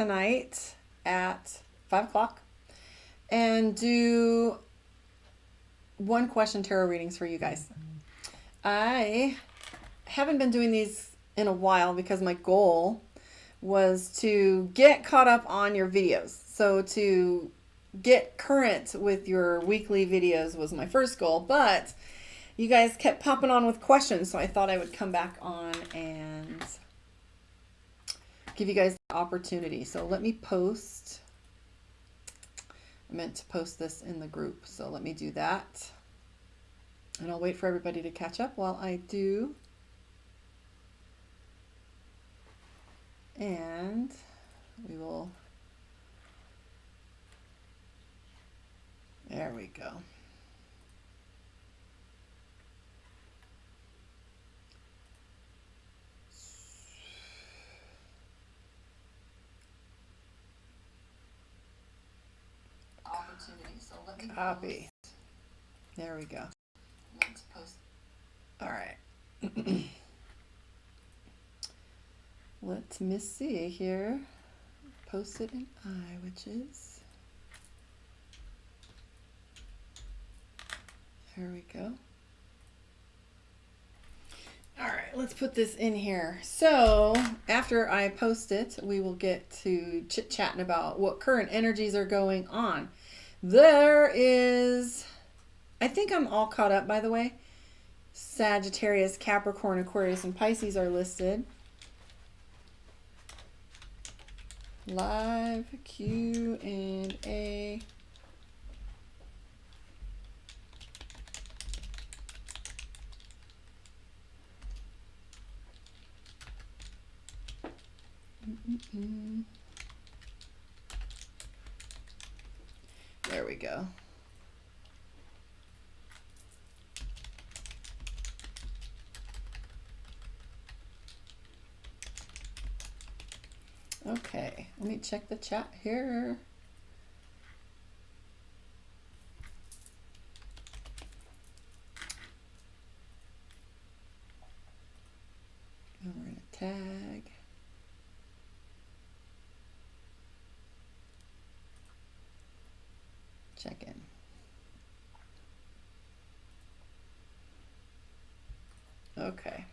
tonight at 5 o'clock and do one question tarot readings for you guys. I haven't been doing these in a while because my goal was to get caught up on your videos. So to get current with your weekly videos was my first goal, but you guys kept popping on with questions, so I thought I would come back on and give you guys the opportunity. So let me post. I meant to post this in the group, so let me do that. And I'll wait for everybody to catch up while I do. And we will, there we go. Copy. There we go. All right. Let me see here. Post it in I, which is. There we go. All right, let's put this in here. So after I post it, we will get to chit-chatting about what current energies are going on. There is, I think I'm all caught up, by the way. Sagittarius, Capricorn, Aquarius, and Pisces are listed. Live, Q, and A. There we go. Okay, let me check the chat here. And we're going to tag. Check in. Okay.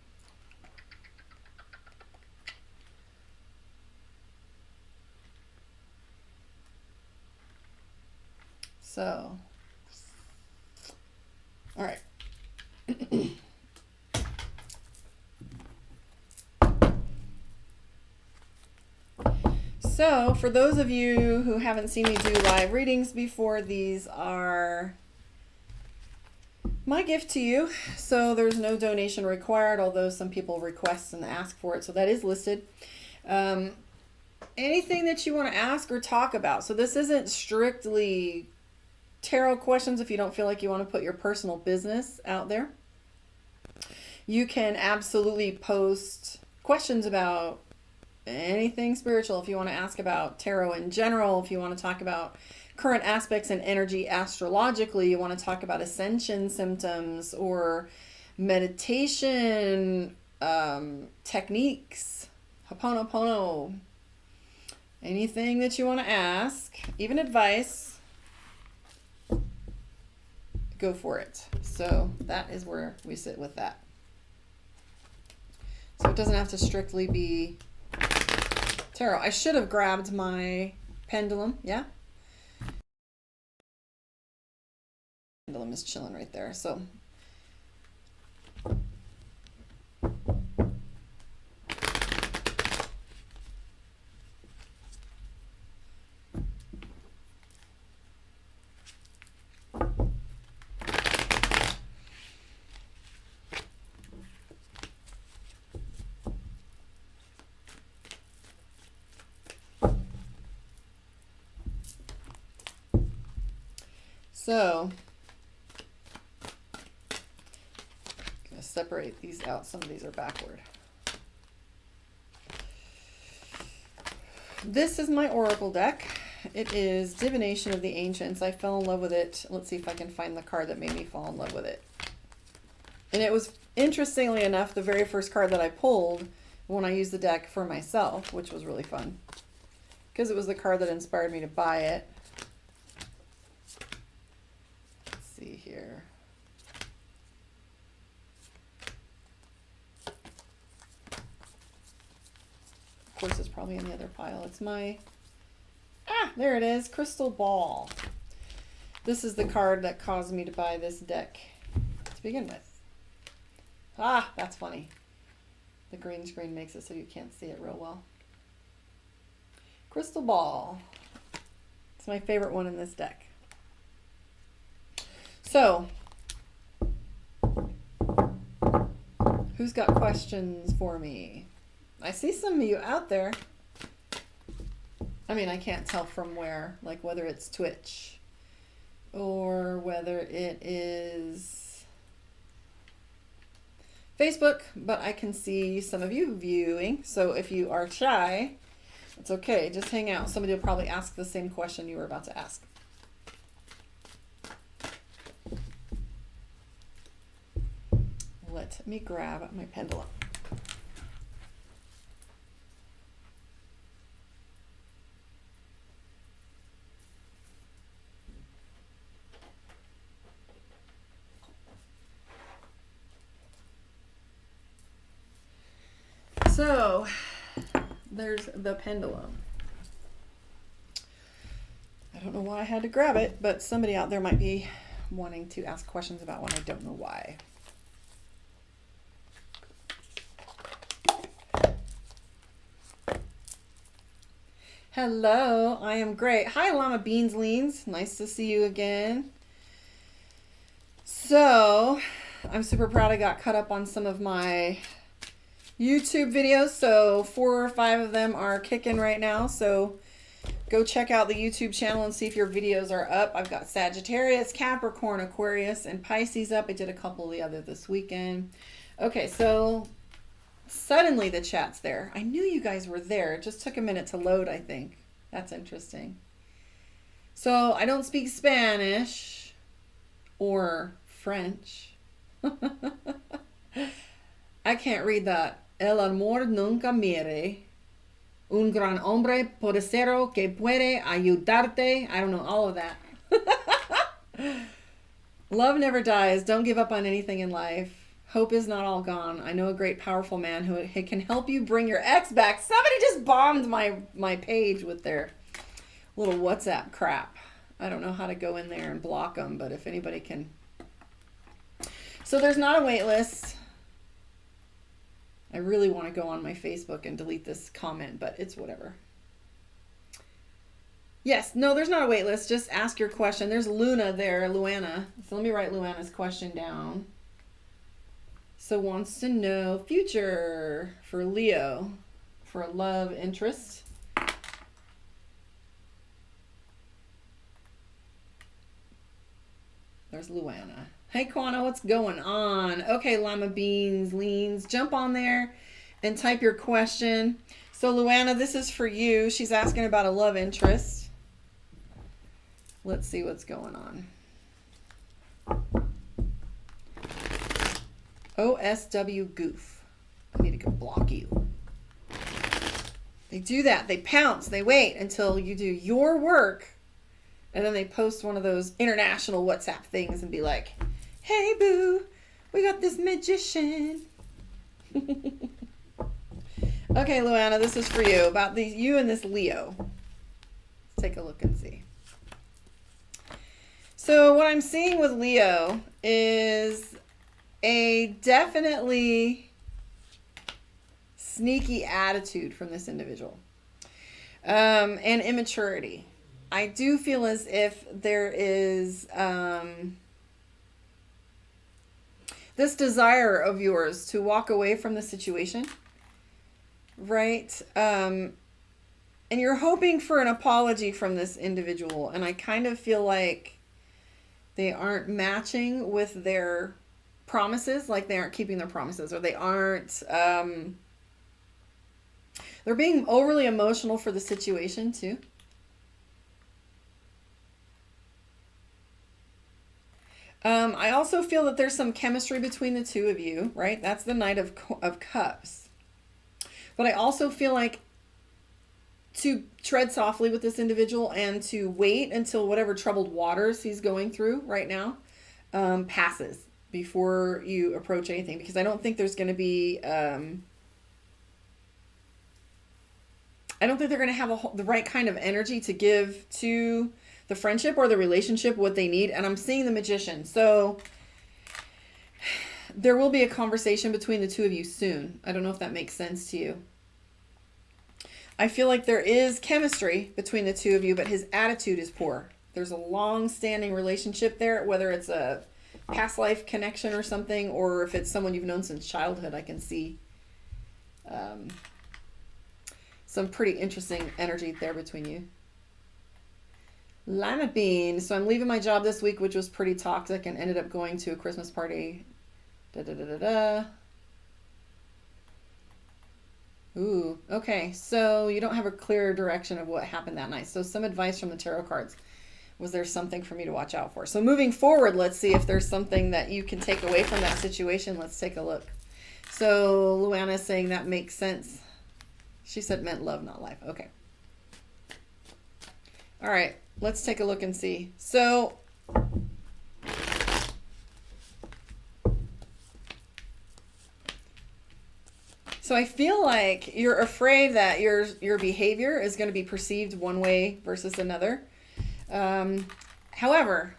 So, all right. So, for those of you who haven't seen me do live readings before, these are my gift to you. So, there's no donation required, although some people request and ask for it. So, that is listed. Anything that you want to ask or talk about. So, this isn't strictly tarot questions if you don't feel like you want to put your personal business out there. You can absolutely post questions about anything spiritual. If you want to ask about tarot in general, if you want to talk about current aspects and energy astrologically, you want to talk about ascension symptoms or meditation techniques, Ho'oponopono, anything that you want to ask, even advice, go for it. So that is where we sit with that. So it doesn't have to strictly be tarot. I should have grabbed my pendulum. Yeah. Pendulum is chilling right there. So So, I'm going to separate these out. Some of these are backward. This is my Oracle deck. It is Divination of the Ancients. I fell in love with it. Let's see if I can find the card that made me fall in love with it. And it was, interestingly enough, the very first card that I pulled when I used the deck for myself, which was really fun. because it was the card that inspired me to buy it. Let's see here. Of course, it's probably in the other pile. It's my, there it is, Crystal Ball. This is the card that caused me to buy this deck to begin with. That's funny. The green screen makes it so you can't see it real well. Crystal Ball. It's my favorite one in this deck. So, who's got questions for me? I see some of you out there. I mean, I can't tell from where, like whether it's Twitch or whether it is Facebook, but I can see some of you viewing. So if you are shy, it's okay. Just hang out. Somebody will probably ask the same question you were about to ask. Let me grab my pendulum. So there's the pendulum. I don't know why I had to grab it, but somebody out there might be wanting to ask questions about one. I don't know why. Hello, I am great. Hi, Llama Beans Leans. Nice to see you again. So, I'm super proud I got caught up on some of my YouTube videos. So 4 or 5 of them are kicking right now. So go check out the YouTube channel and see if your videos are up. I've got Sagittarius, Capricorn, Aquarius, and Pisces up. I did a couple of the other this weekend. Okay, so suddenly the chat's there. I knew you guys were there. It just took a minute to load, I think. That's interesting. So I don't speak Spanish or French. I can't read that. El amor nunca muere. Un gran hombre poderoso que puede ayudarte. I don't know all of that. Love never dies. Don't give up on anything in life. Hope is not all gone. I know a great, powerful man who can help you bring your ex back. Somebody just bombed my page with their little WhatsApp crap. I don't know how to go in there and block them, but if anybody can. So there's not a wait list. I really want to go on my Facebook and delete this comment, but it's whatever. Yes, no, there's not a wait list. Just ask your question. There's Luna there, Luana. So let me write Luana's question down. So wants to know future for Leo for a love interest. There's Luana. Hey, Quana, what's going on? Okay, Llama Beans, Leans, jump on there and type your question. So, Luana, this is for you. She's asking about a love interest. Let's see what's going on. OSW goof. I need to go block you. They do that. They pounce. They wait until you do your work. And then they post one of those international WhatsApp things and be like, hey, boo, we got this magician. Okay, Luana, this is for you. About you and this Leo. Let's take a look and see. So what I'm seeing with Leo is a definitely sneaky attitude from this individual. And immaturity. I do feel as if there is this desire of yours to walk away from the situation, right? And you're hoping for an apology from this individual. And I kind of feel like they aren't matching with their promises, like they aren't keeping their promises, or they aren't, they're being overly emotional for the situation too. I also feel that there's some chemistry between the two of you, right? That's the Knight of Cups. But I also feel like to tread softly with this individual and to wait until whatever troubled waters he's going through right now passes before you approach anything, because I don't think there's going to be I don't think they're going to have the right kind of energy to give to the friendship or the relationship what they need. And I'm seeing the Magician. So there will be a conversation between the two of you soon. I don't know if that makes sense to you. I feel like there is chemistry between the two of you, but his attitude is poor. There's a long-standing relationship there, whether it's a past life connection or something, or if it's someone you've known since childhood. I can see some pretty interesting energy there between you. Lima Bean. So I'm leaving my job this week, which was pretty toxic, and ended up going to a Christmas party. Ooh, okay. So you don't have a clear direction of what happened that night. So some advice from the tarot cards. Was there something for me to watch out for? So moving forward, let's see if there's something that you can take away from that situation. Let's take a look. So Luana is saying that makes sense. She said meant love, not life. Okay. All right. Let's take a look and see. So I feel like you're afraid that your behavior is going to be perceived one way versus another. However,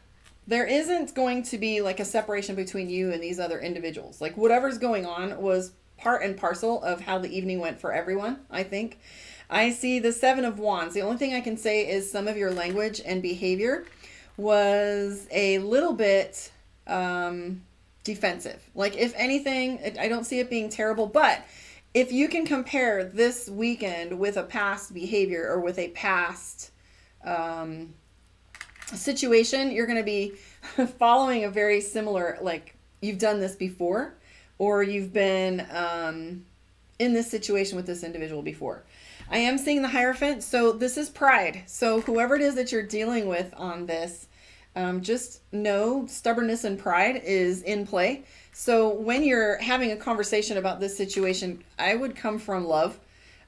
there isn't going to be like a separation between you and these other individuals. Like whatever's going on was part and parcel of how the evening went for everyone, I think. I see the Seven of Wands. The only thing I can say is some of your language and behavior was a little bit defensive. Like if anything, I don't see it being terrible, but if you can compare this weekend with a past behavior or with a past situation, you're going to be following a very similar, like you've done this before, or you've been in this situation with this individual before. I am seeing the Hierophant. So this is pride. So whoever it is that you're dealing with on this, just know stubbornness and pride is in play. So when you're having a conversation about this situation, I would come from love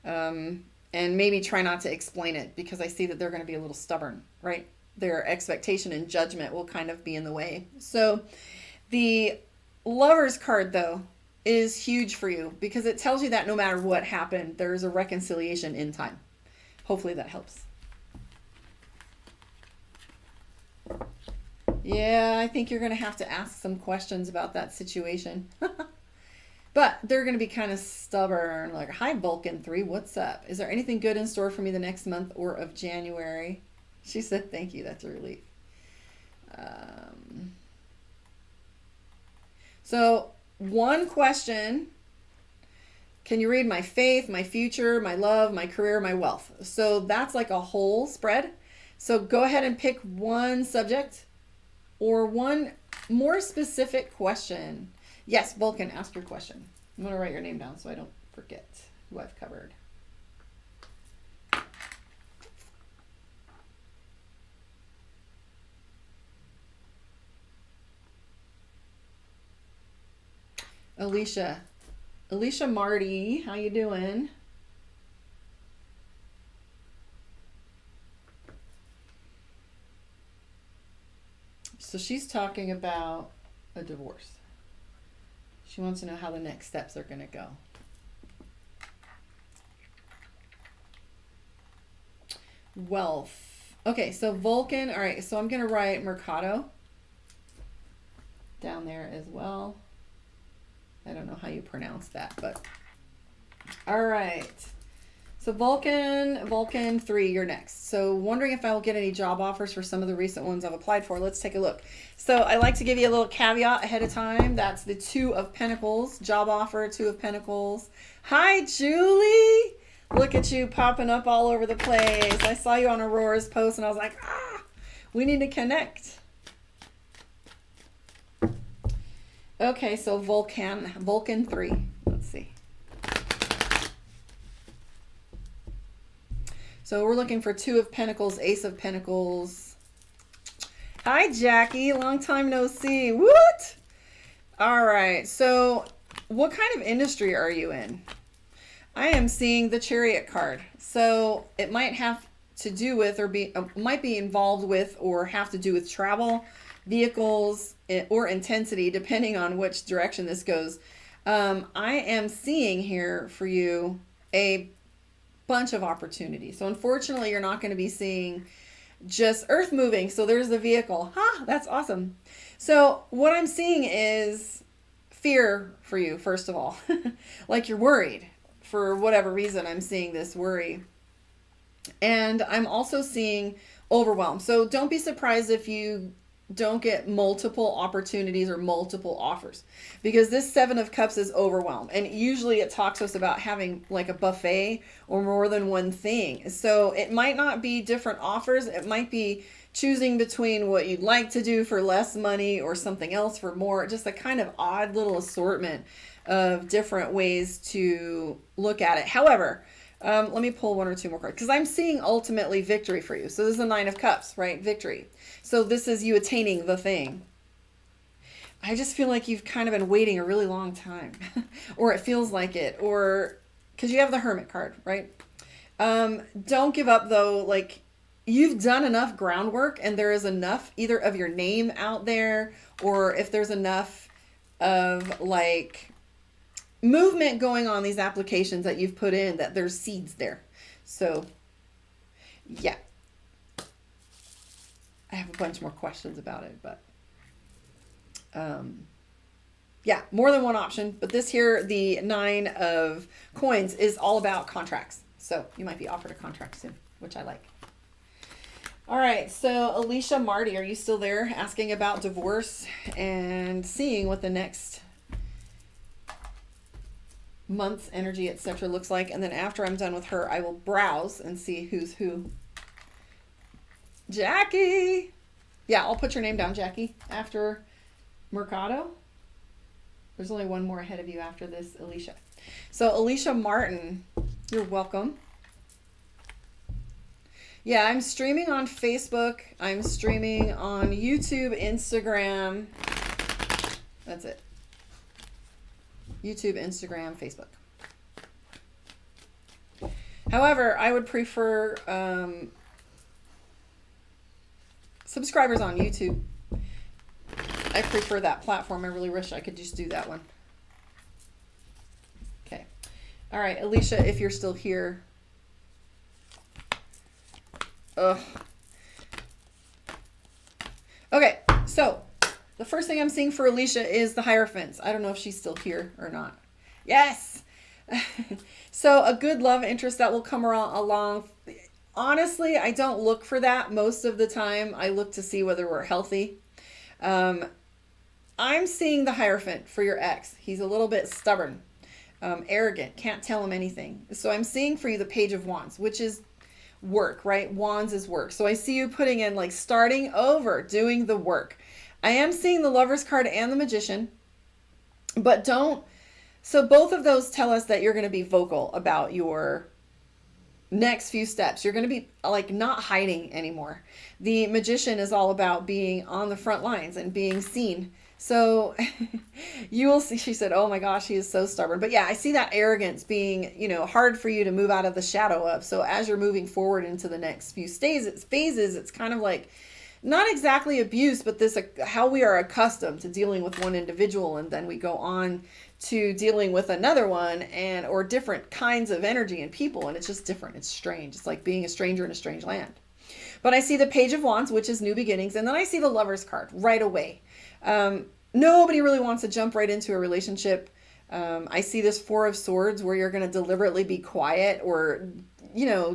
and maybe try not to explain it, because I see that they're going to be a little stubborn, right? Their expectation and judgment will kind of be in the way. So the Lover's card, though, is huge for you, because it tells you that no matter what happened, there's a reconciliation in time. Hopefully that helps. Yeah, I think you're going to have to ask some questions about that situation. But they're going to be kind of stubborn. Like, hi, Vulcan 3, what's up? Is there anything good in store for me the next month or of January? She said, thank you. That's a relief. So one question. Can you read my faith, my future, my love, my career, my wealth? So that's like a whole spread. So go ahead and pick one subject or one more specific question. Yes, Vulcan, ask your question. I'm going to write your name down so I don't forget who I've covered. Alicia Marty, how you doing? So she's talking about a divorce. She wants to know how the next steps are going to go. Wealth. Okay, so Vulcan. All right, so I'm going to write Mercado down there as well. I don't know how you pronounce that, but all right. So Vulcan 3, you're next. So wondering if I will get any job offers for some of the recent ones I've applied for. Let's take a look. So I like to give you a little caveat ahead of time. That's the 2 of Pentacles, job offer, 2 of Pentacles. Hi, Julie. Look at you popping up all over the place. I saw you on Aurora's post and I was like, we need to connect. Okay, so Vulcan 3. Let's see. So we're looking for 2 of Pentacles, Ace of Pentacles. Hi, Jackie. Long time no see. What? All right. So what kind of industry are you in? I am seeing the Chariot card. So it might have to do with or might be involved with or have to do with travel, vehicles, or intensity, depending on which direction this goes. I am seeing here for you a bunch of opportunities. So unfortunately, you're not going to be seeing just earth moving. So there's the vehicle. That's awesome. So what I'm seeing is fear for you, first of all. Like you're worried for whatever reason. I'm seeing this worry. And I'm also seeing overwhelm. So don't be surprised if you don't get multiple opportunities or multiple offers, because this Seven of Cups is overwhelm. And usually it talks to us about having like a buffet or more than one thing. So it might not be different offers. It might be choosing between what you'd like to do for less money or something else for more, just a kind of odd little assortment of different ways to look at it. However, let me pull one or two more cards, because I'm seeing ultimately victory for you. So this is the Nine of Cups, right? Victory. So this is you attaining the thing. I just feel like you've kind of been waiting a really long time, or it feels like it, or because you have the Hermit card, right? Don't give up though. Like you've done enough groundwork, and there is enough either of your name out there, or if there's enough of like movement going on these applications that you've put in, that there's seeds there. So yeah, I have a bunch more questions about it, but yeah, more than one option. But this here, the Nine of Coins, is all about contracts. So you might be offered a contract soon, which I like. All right, so Alicia Marty, are you still there? Asking about divorce and seeing what the next month's energy, etc. looks like. And then after I'm done with her, I will browse and see who's who. Jackie. Yeah, I'll put your name down, Jackie, after Mercado. There's only one more ahead of you after this, Alicia. So Alicia Martin, you're welcome. Yeah, I'm streaming on Facebook. I'm streaming on YouTube, Instagram. That's it. YouTube, Instagram, Facebook. However, I would prefer subscribers on YouTube. I prefer that platform. I really wish I could just do that one. Okay. All right, Alicia, if you're still here. Ugh. Okay, so the first thing I'm seeing for Alicia is the Hierophants. I don't know if she's still here or not. Yes! So a good love interest that will come along. Honestly, I don't look for that most of the time. I look to see whether we're healthy. I'm seeing the Hierophant for your ex. He's a little bit stubborn, arrogant, can't tell him anything. So I'm seeing for you the Page of Wands, which is work, right? Wands is work. So I see you putting in like starting over, doing the work. I am seeing the Lover's card and the Magician, but don't. So both of those tell us that you're going to be vocal about your next few steps. You're going to be like not hiding anymore. The Magician is all about being on the front lines and being seen. So you will see, she said, oh my gosh, he is so stubborn. But yeah, I see that arrogance being, hard for you to move out of the shadow of. So as you're moving forward into the next few phases, it's kind of like not exactly abuse, but this how we are accustomed to dealing with one individual, and then we go on to dealing with another one, and or different kinds of energy and people, and it's just different. It's strange. It's like being a stranger in a strange land. But I see the Page of Wands, which is new beginnings, and then I see the Lover's card right away. Nobody really wants to jump right into a relationship. I see this Four of Swords where you're going to deliberately be quiet or,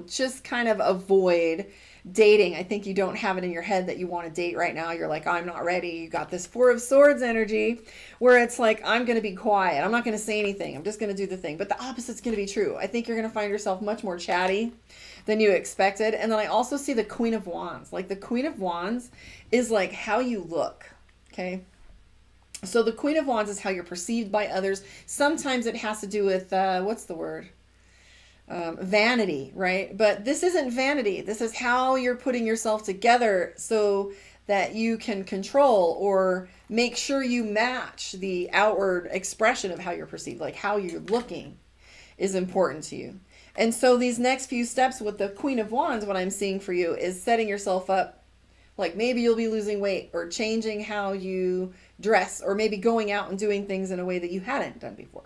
just kind of avoid dating. I think you don't have it in your head that you want to date right now. You're like, I'm not ready. You got this Four of Swords energy where it's like, I'm going to be quiet. I'm not going to say anything. I'm just going to do the thing. But the opposite's going to be true. I think you're going to find yourself much more chatty than you expected. And then I also see the Queen of Wands. Like the Queen of Wands is like how you look. Okay. So the Queen of Wands is how you're perceived by others. Sometimes it has to do with, what's the word? Vanity, right? But this isn't vanity. This is how you're putting yourself together so that you can control or make sure you match the outward expression of how you're perceived, like how you're looking. is important to you. And so these next few steps with the Queen of Wands, what I'm seeing for you is setting yourself up. Like maybe you'll be losing weight or changing how you dress, or maybe going out and doing things in a way that you hadn't done before.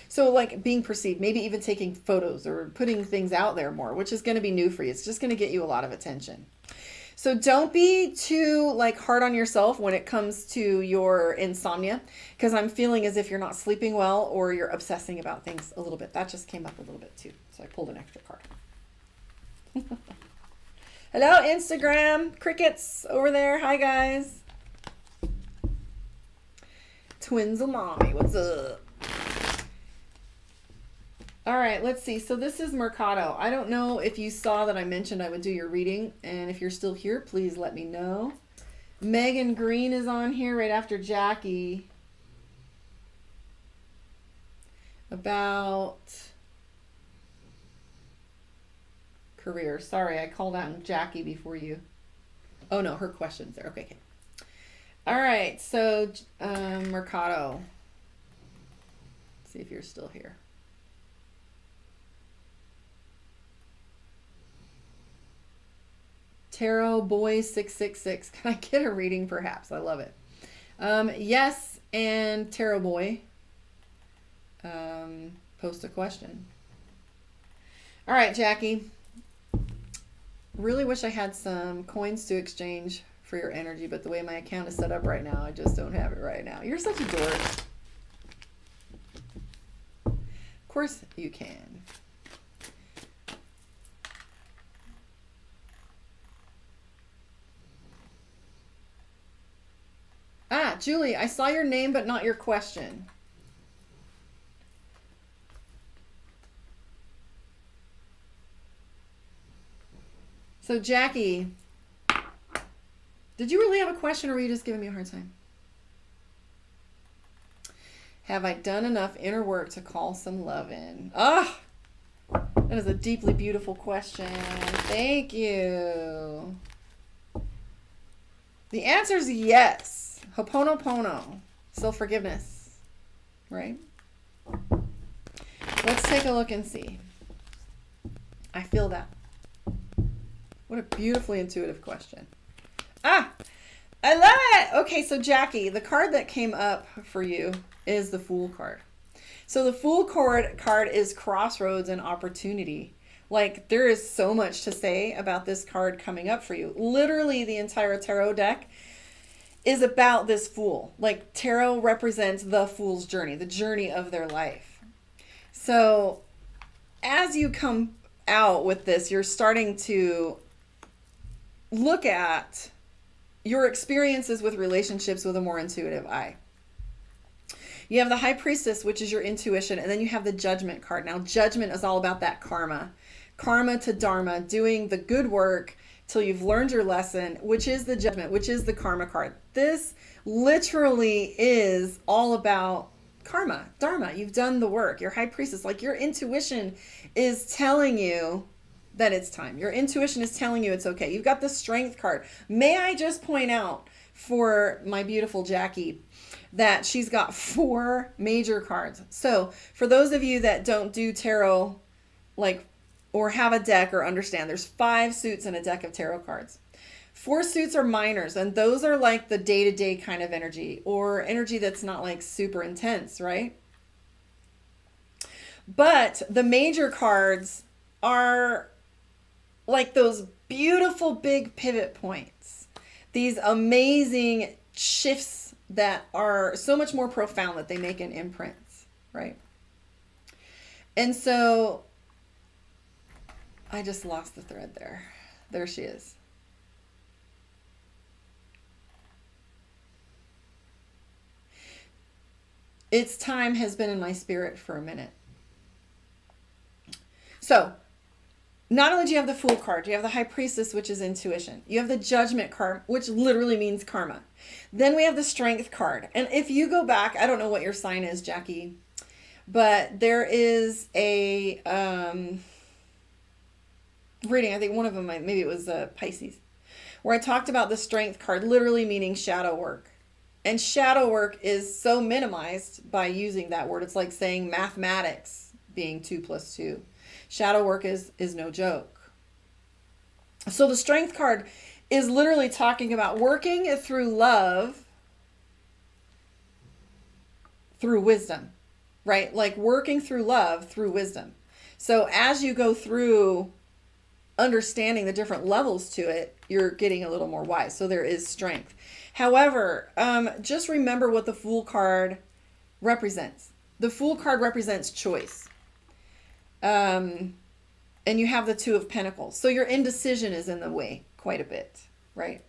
So like being perceived, maybe even taking photos or putting things out there more, which is going to be new for you. It's just going to get you a lot of attention. So don't be too like hard on yourself when it comes to your insomnia, because I'm feeling as if you're not sleeping well or you're obsessing about things a little bit. That just came up a little bit too. So I pulled an extra card. Hello, Instagram. Crickets over there. Hi, guys. Twins of mommy. What's up? All right, let's see. So this is Mercado. I don't know if you saw that I mentioned I would do your reading. And if you're still here, please let me know. Megan Greene is on here right after Jackie. About career. Sorry, I called out Jackie before you. Oh, no, her question's there. Okay. All right, so Mercado. Let's see if you're still here. Tarot Boy 666. Can I get a reading perhaps? I love it. Yes, and Tarot Boy. Post a question. All right, Jackie. Really wish I had some coins to exchange for your energy, but the way my account is set up right now, I just don't have it right now. You're such a dork. Of course you can. Ah, Julie, I saw your name, but not your question. So, Jackie, did you really have a question, or were you just giving me a hard time? Have I done enough inner work to call some love in? Ah, that is a deeply beautiful question. Thank you. The answer is yes. Ho'oponopono. Self-forgiveness. Right? Let's take a look and see. I feel that. What a beautifully intuitive question. Ah, I love it. Okay, so Jackie, the card that came up for you is the Fool card. So the Fool card is crossroads and opportunity. Like, there is so much to say about this card coming up for you. Literally, the entire tarot deck is about this Fool. Like, tarot represents the Fool's journey, the journey of their life. So as you come out with this, you're starting to look at your experiences with relationships with a more intuitive eye. You have the High Priestess, which is your intuition, and then you have the Judgment card. Now, Judgment is all about that karma. Karma to Dharma, doing the good work till you've learned your lesson, which is the Judgment, which is the Karma card. This literally is all about karma, Dharma. You've done the work. Your High Priestess, like your intuition is telling you that it's time. Your intuition is telling you it's okay. You've got the Strength card. May I just point out for my beautiful Jackie that she's got 4 major cards. So for those of you that don't do tarot, like, or have a deck or understand, there's 5 suits in a deck of tarot cards. 4 suits are minors, and those are like the day-to-day kind of energy, or energy that's not like super intense, right? But the major cards are like those beautiful big pivot points, these amazing shifts that are so much more profound that they make an imprint, right? And so I just lost the thread there. There she is. Its time has been in my spirit for a minute. So not only do you have the Fool card, you have the High Priestess, which is intuition. You have the Judgment card, which literally means karma. Then we have the Strength card. And if you go back, I don't know what your sign is, Jackie, but there is a reading, I think one of them, maybe it was Pisces, where I talked about the Strength card literally meaning shadow work. And shadow work is so minimized by using that word. It's like saying mathematics. being 2 plus 2. Shadow work is no joke. So the Strength card is literally talking about working through love, through wisdom, right? Like working through love, through wisdom. So as you go through understanding the different levels to it, you're getting a little more wise. So there is strength. However, just remember what the Fool card represents. The Fool card represents choice. And you have the 2 of Pentacles. So your indecision is in the way quite a bit, right?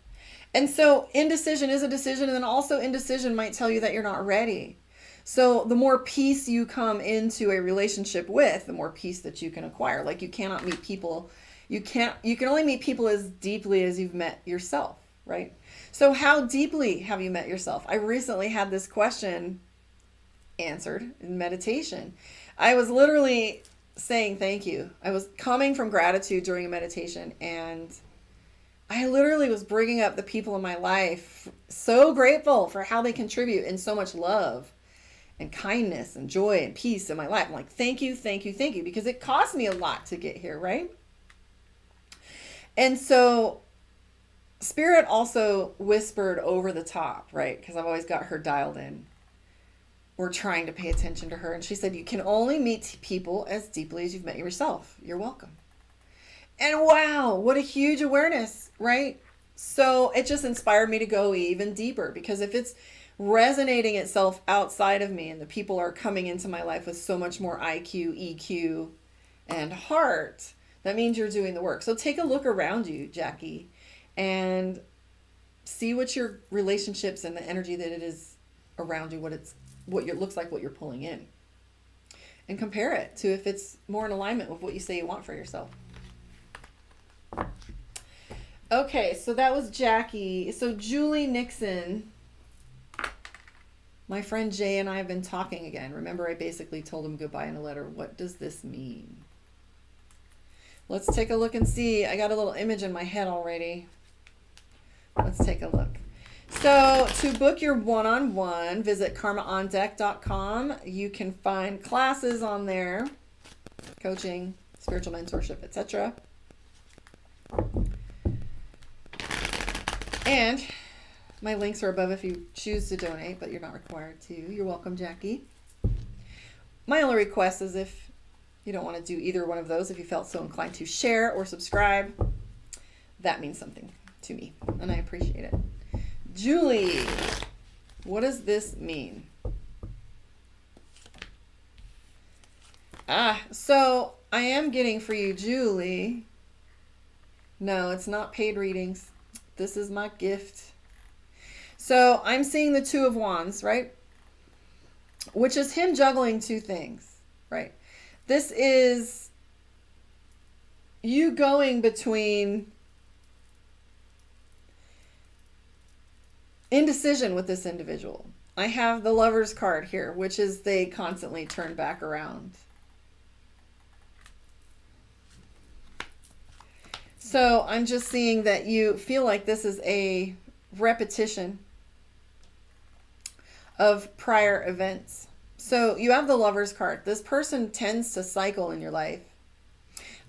And so indecision is a decision, and then also indecision might tell you that you're not ready. So the more peace you come into a relationship with, the more peace that you can acquire. Like you cannot meet people, you can only meet people as deeply as you've met yourself, right? So how deeply have you met yourself? I recently had this question answered in meditation. I was literally saying thank you. I was coming from gratitude during a meditation, and I literally was bringing up the people in my life, so grateful for how they contribute in so much love and kindness and joy and peace in my life. I'm like, thank you, thank you, thank you, because it cost me a lot to get here, right? And so Spirit also whispered over the top, right? Because I've always got her dialed in. We're trying to pay attention to her. And she said, you can only meet people as deeply as you've met yourself. You're welcome. And wow, what a huge awareness, right? So it just inspired me to go even deeper, because if it's resonating itself outside of me and the people are coming into my life with so much more IQ, EQ, and heart, that means you're doing the work. So take a look around you, Jackie, and see what your relationships and the energy that it is around you, what it looks like, what you're pulling in, and compare it to if it's more in alignment with what you say you want for yourself. Okay, so that was Jackie. So Julie Nixon, my friend Jay and I have been talking again. Remember, I basically told him goodbye in a letter. What does this mean? Let's take a look and see. I got a little image in my head already. Let's take a look. So to book your one-on-one, visit karmaondeck.com. You can find classes on there, coaching, spiritual mentorship, etc. And my links are above if you choose to donate, but you're not required to. You're welcome, Jackie. My only request is if you don't want to do either one of those, if you felt so inclined to share or subscribe, that means something to me, and I appreciate it. Julie, what does this mean? So I am getting for you, Julie. No, it's not paid readings. This is my gift. So I'm seeing the 2 of Wands, right? Which is him juggling 2 things, right? This is you going between indecision with this individual. I have the Lover's card here, which is they constantly turn back around. So I'm just seeing that you feel like this is a repetition of prior events. So you have the Lover's card. This person tends to cycle in your life.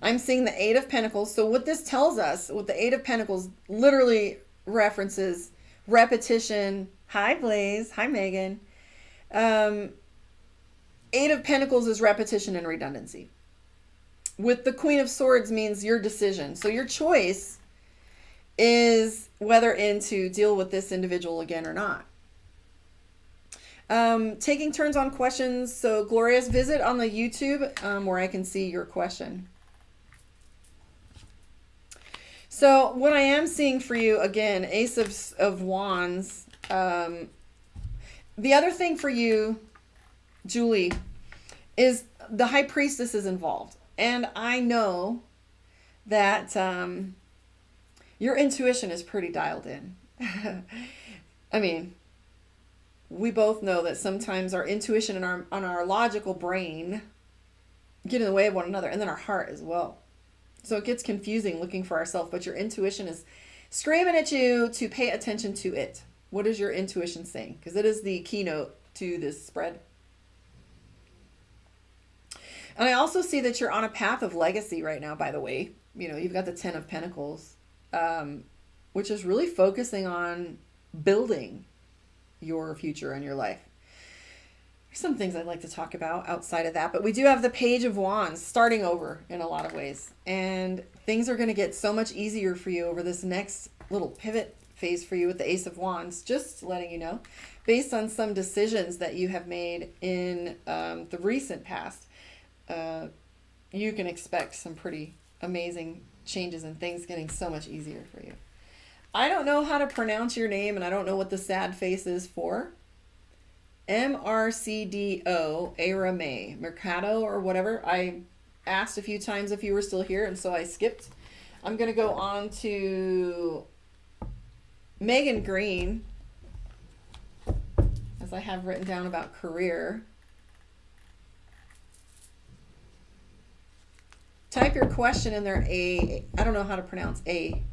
I'm seeing the 8 of Pentacles. So what this tells us, what the 8 of Pentacles literally references repetition. Hi, Blaze. Hi, Megan. 8 of Pentacles is repetition and redundancy. With the Queen of Swords means your decision. So your choice is whether to deal with this individual again or not. Taking turns on questions. So Gloria's visit on the YouTube where I can see your question. So what I am seeing for you, again, Ace of Wands. The other thing for you, Julie, is the High Priestess is involved. And I know that your intuition is pretty dialed in. I mean, we both know that sometimes our intuition and our logical brain get in the way of one another, and then our heart as well. So it gets confusing looking for ourselves, but your intuition is screaming at you to pay attention to it. What is your intuition saying? Because it is the keynote to this spread. And I also see that you're on a path of legacy right now, by the way. You've got the 10 of Pentacles, which is really focusing on building your future and your life. There's some things I'd like to talk about outside of that, but we do have the Page of Wands starting over in a lot of ways. And things are going to get so much easier for you over this next little pivot phase for you with the Ace of Wands, just letting you know, based on some decisions that you have made in the recent past. You can expect some pretty amazing changes and things getting so much easier for you. I don't know how to pronounce your name, and I don't know what the sad face is for. MRCDO, Arame, Mercado, or whatever. I asked a few times if you were still here, and so I skipped. I'm going to go on to Megan Greene, as I have written down about career. Type your question in there, I don't know how to pronounce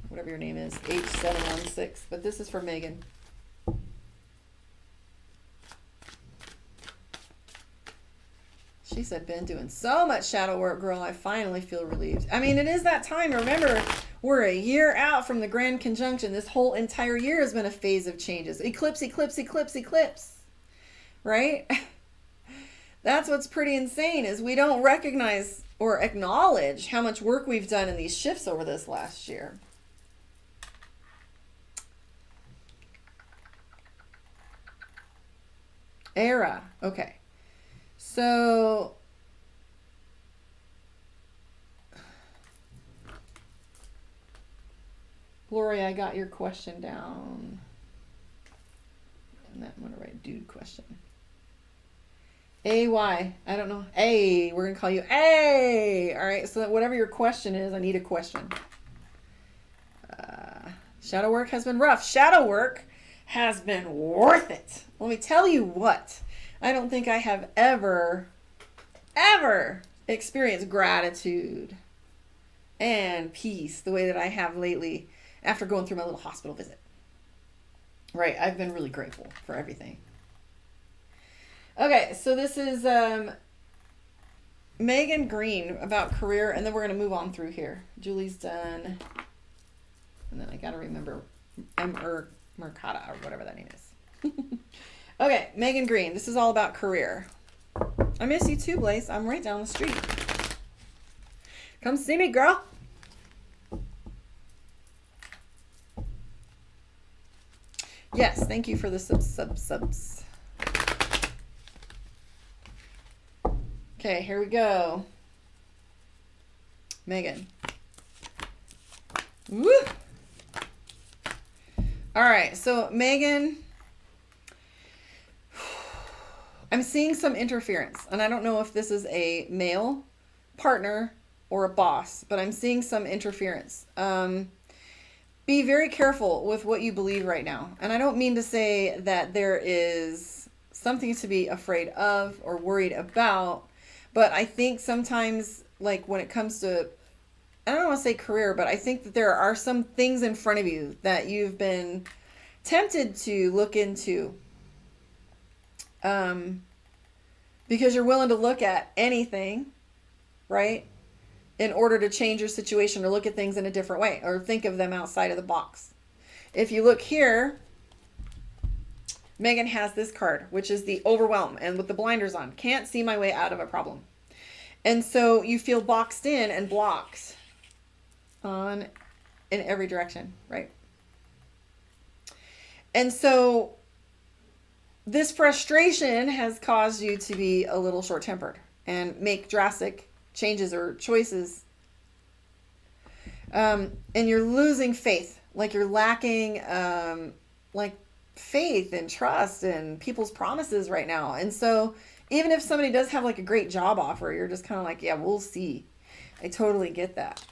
whatever your name is, H716, but this is for Megan. She said, been doing so much shadow work, girl, I finally feel relieved. I mean, it is that time. Remember, we're a year out from the Grand Conjunction. This whole entire year has been a phase of changes. Eclipse, eclipse, eclipse, eclipse. Right? That's what's pretty insane, is we don't recognize or acknowledge how much work we've done in these shifts over this last year. Era. Okay. So, Gloria, I got your question down. And I'm going to write dude question. A-Y. I don't know. A. We're going to call you A. All right. So whatever your question is, I need a question. Shadow work has been rough. Shadow work has been worth it. Let me tell you what. I don't think I have ever experienced gratitude and peace the way that I have lately after going through my little hospital visit. Right. I've been really grateful for everything. Okay, so this is Megan Greene about career, and then we're going to move on through here. Julie's done, and then I got to remember Mercada or whatever that name is. Okay, Megan Greene, this is all about career. I miss you too, Blaze. I'm right down the street. Come see me, girl. Yes, thank you for the subs. Okay, here we go. Megan. Woo! All right, so Megan, I'm seeing some interference, and I don't know if this is a male partner or a boss, but I'm seeing some interference. Be very careful with what you believe right now. And I don't mean to say that there is something to be afraid of or worried about, but I think sometimes, like when it comes to, I don't want to say career, but I think that there are some things in front of you that you've been tempted to look into. Because you're willing to look at anything, right? In order to change your situation or look at things in a different way or think of them outside of the box. If you look here, Megan has this card, which is the overwhelm, and with the blinders on, can't see my way out of a problem. And so you feel boxed in and blocked in every direction, right? And so this frustration has caused you to be a little short-tempered and make drastic changes or choices. And you're losing faith, like you're lacking like faith and trust in people's promises right now. And so even if somebody does have like a great job offer, you're just kind of like, yeah, we'll see. I totally get that.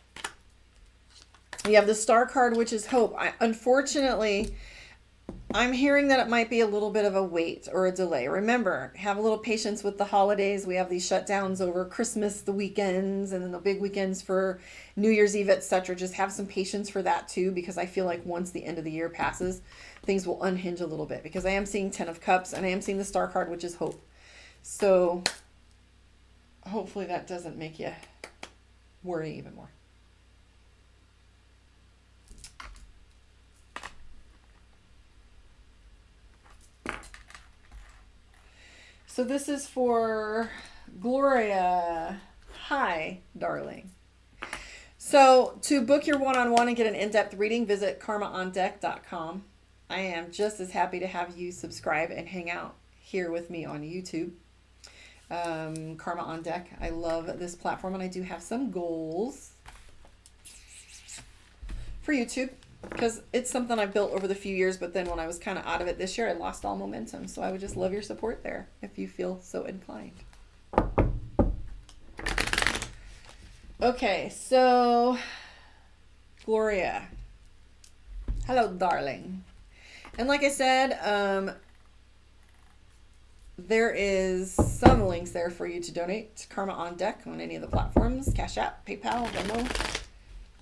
You have the Star card, which is hope. Unfortunately, I'm hearing that it might be a little bit of a wait or a delay. Remember, have a little patience with the holidays. We have these shutdowns over Christmas, the weekends, and then the big weekends for New Year's Eve, etc. Just have some patience for that too, because I feel like once the end of the year passes, things will unhinge a little bit, because I am seeing 10 of Cups and I am seeing the Star card, which is hope. So hopefully that doesn't make you worry even more. So this is for Gloria. Hi, darling. So to book your one-on-one and get an in-depth reading, visit karmaondeck.com. I am just as happy to have you subscribe and hang out here with me on YouTube. Karma on Deck. I love this platform, and I do have some goals for YouTube because it's something I've built over the few years, but then when I was kind of out of it this year, I lost all momentum. So I would just love your support there if you feel so inclined. Okay, so Gloria. Hello, darling. And like I said, there is some links there for you to donate to Karma on Deck on any of the platforms, Cash App, PayPal, Venmo,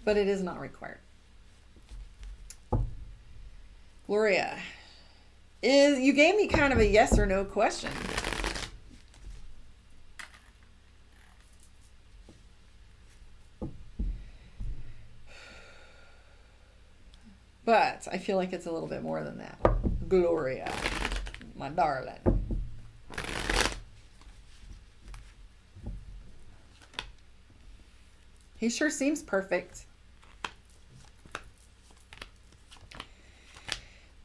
but it is not required. Gloria, you gave me kind of a yes or no question. But I feel like it's a little bit more than that. Gloria, my darling. He sure seems perfect.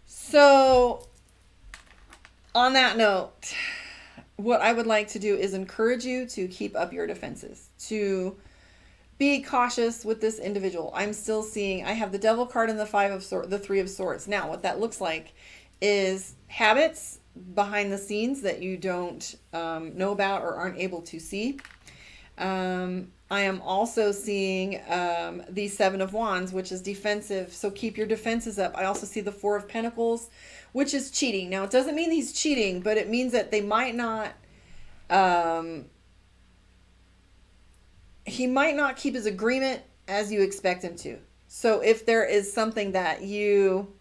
So, on that note, what I would like to do is encourage you to keep up your defenses, to be cautious with this individual. I'm still seeing, I have the Devil card and the Three of Swords. Now, what that looks like is habits behind the scenes that you don't know about or aren't able to see. I am also seeing the Seven of Wands, which is defensive. So keep your defenses up. I also see the Four of Pentacles, which is cheating. Now, it doesn't mean he's cheating, but it means that they might not, he might not keep his agreement as you expect him to. So if there is something that you,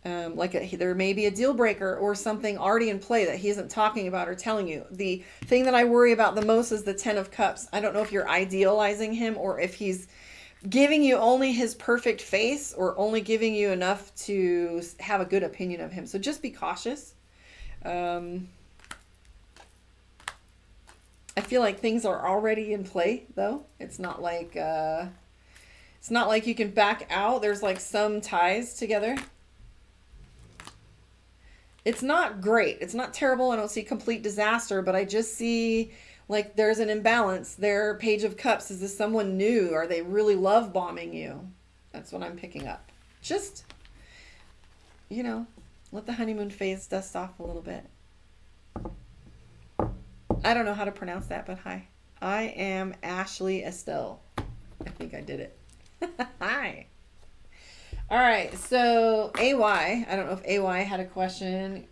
there may be a deal breaker or something already in play that he isn't talking about or telling you. The thing that I worry about the most is the Ten of Cups. I don't know if you're idealizing him or if he's giving you only his perfect face or only giving you enough to have a good opinion of him. So just be cautious. I feel like things are already in play, though. It's not like you can back out. There's like some ties together. It's not great. It's not terrible. I don't see complete disaster, but I just see like there's an imbalance. Their Page of Cups. Is this someone new? Are they really love bombing you? That's what I'm picking up. Just, let the honeymoon phase dust off a little bit. I don't know how to pronounce that, but hi. I am Ashley Estelle. I think I did it. Hi. All right, so AY, I don't know if AY had a question.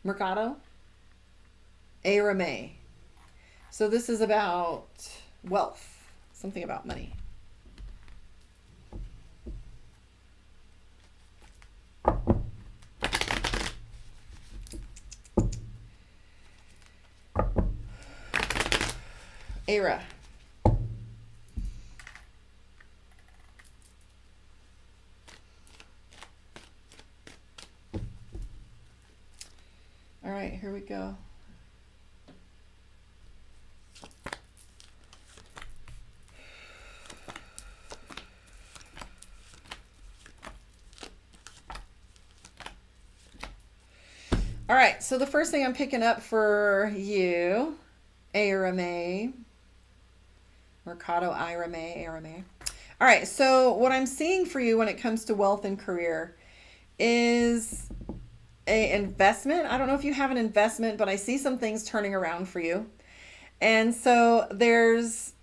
Mercado? Arame. So this is about wealth, something about money. Era. All right, here we go. All right, so the first thing I'm picking up for you, Arame, Mercado, Arame. All right, so what I'm seeing for you when it comes to wealth and career is a investment. I don't know if you have an investment, but I see some things turning around for you. And so there's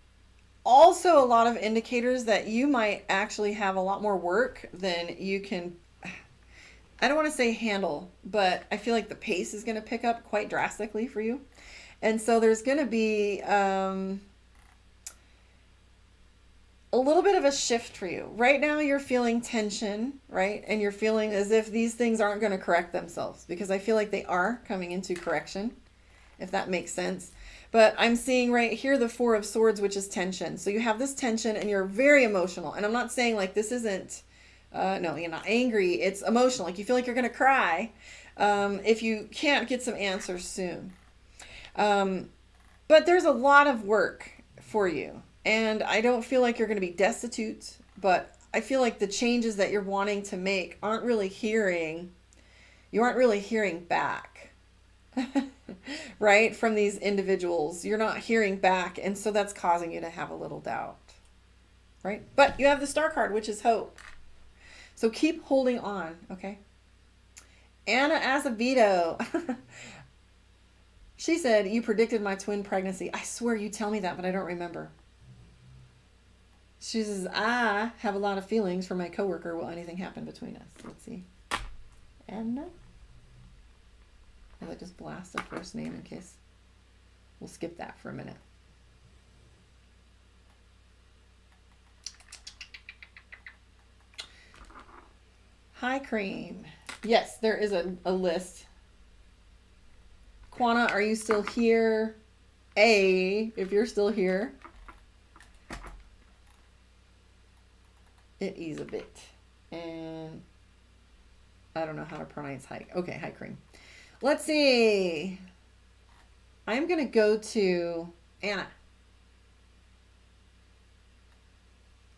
also a lot of indicators that you might actually have a lot more work than you can, I don't want to say handle, but I feel like the pace is going to pick up quite drastically for you. And so there's going to be a little bit of a shift for you. Right now you're feeling tension, right? And you're feeling as if these things aren't going to correct themselves, because I feel like they are coming into correction. if that makes sense. But I'm seeing right here the Four of Swords, which is tension. So you have this tension and you're very emotional. And I'm not saying like this isn't, no, you're not angry. It's emotional. Like you feel like you're going to cry if you can't get some answers soon. But there's a lot of work for you. And I don't feel like you're going to be destitute, but I feel like the changes that you're wanting to make you aren't really hearing back, right? From these individuals. You're not hearing back. And so that's causing you to have a little doubt, right? But you have the Star card, which is hope. So keep holding on, okay? Anna Azevedo. She said, you predicted my twin pregnancy. I swear you tell me that, but I don't remember. She says, I have a lot of feelings for my coworker. Will anything happen between us? Let's see. Anna? Will I just blast a first name in case? We'll skip that for a minute. Hi, Cream. Yes, there is a list. Quana, are you still here? If you're still here. It is a bit. And I don't know how to pronounce hi. Okay, hi, Cream. Let's see. I'm going to go to Anna.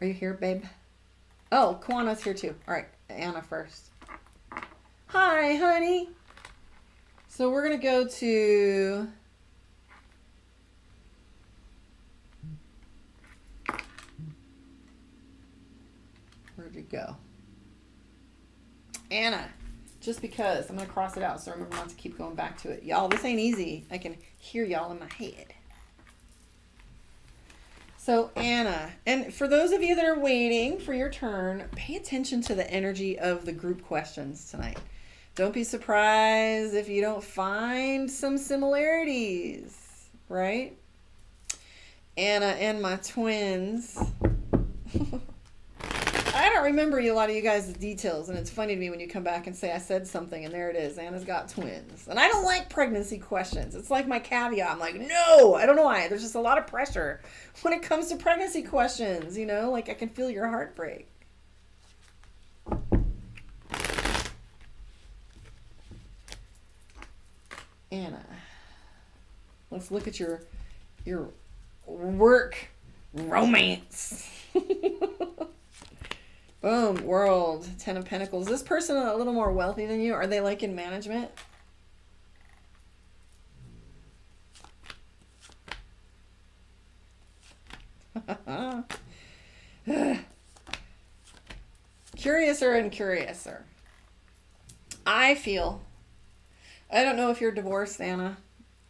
Are you here, babe? Oh, Quana's here too. All right, Anna first. Hi, honey. So we're going to go to... Where'd you go? Anna. Just because. I'm going to cross it out so remember not to keep going back to it. Y'all, this ain't easy. I can hear y'all in my head. So Anna, and for those of you that are waiting for your turn, pay attention to the energy of the group questions tonight. Don't be surprised if you don't find some similarities, right? Anna and my twins. I don't remember a lot of you guys' details, and it's funny to me when you come back and say I said something, and there it is. Anna's got twins. And I don't like pregnancy questions. It's like my caveat. I'm like, no, I don't know why. There's just a lot of pressure when it comes to pregnancy questions, you know? Like I can feel your heartbreak. Anna, let's look at your work romance. Boom, world, 10 of Pentacles. Is this person a little more wealthy than you? Are they like in management? Curiouser and curiouser. I don't know if you're divorced, Anna,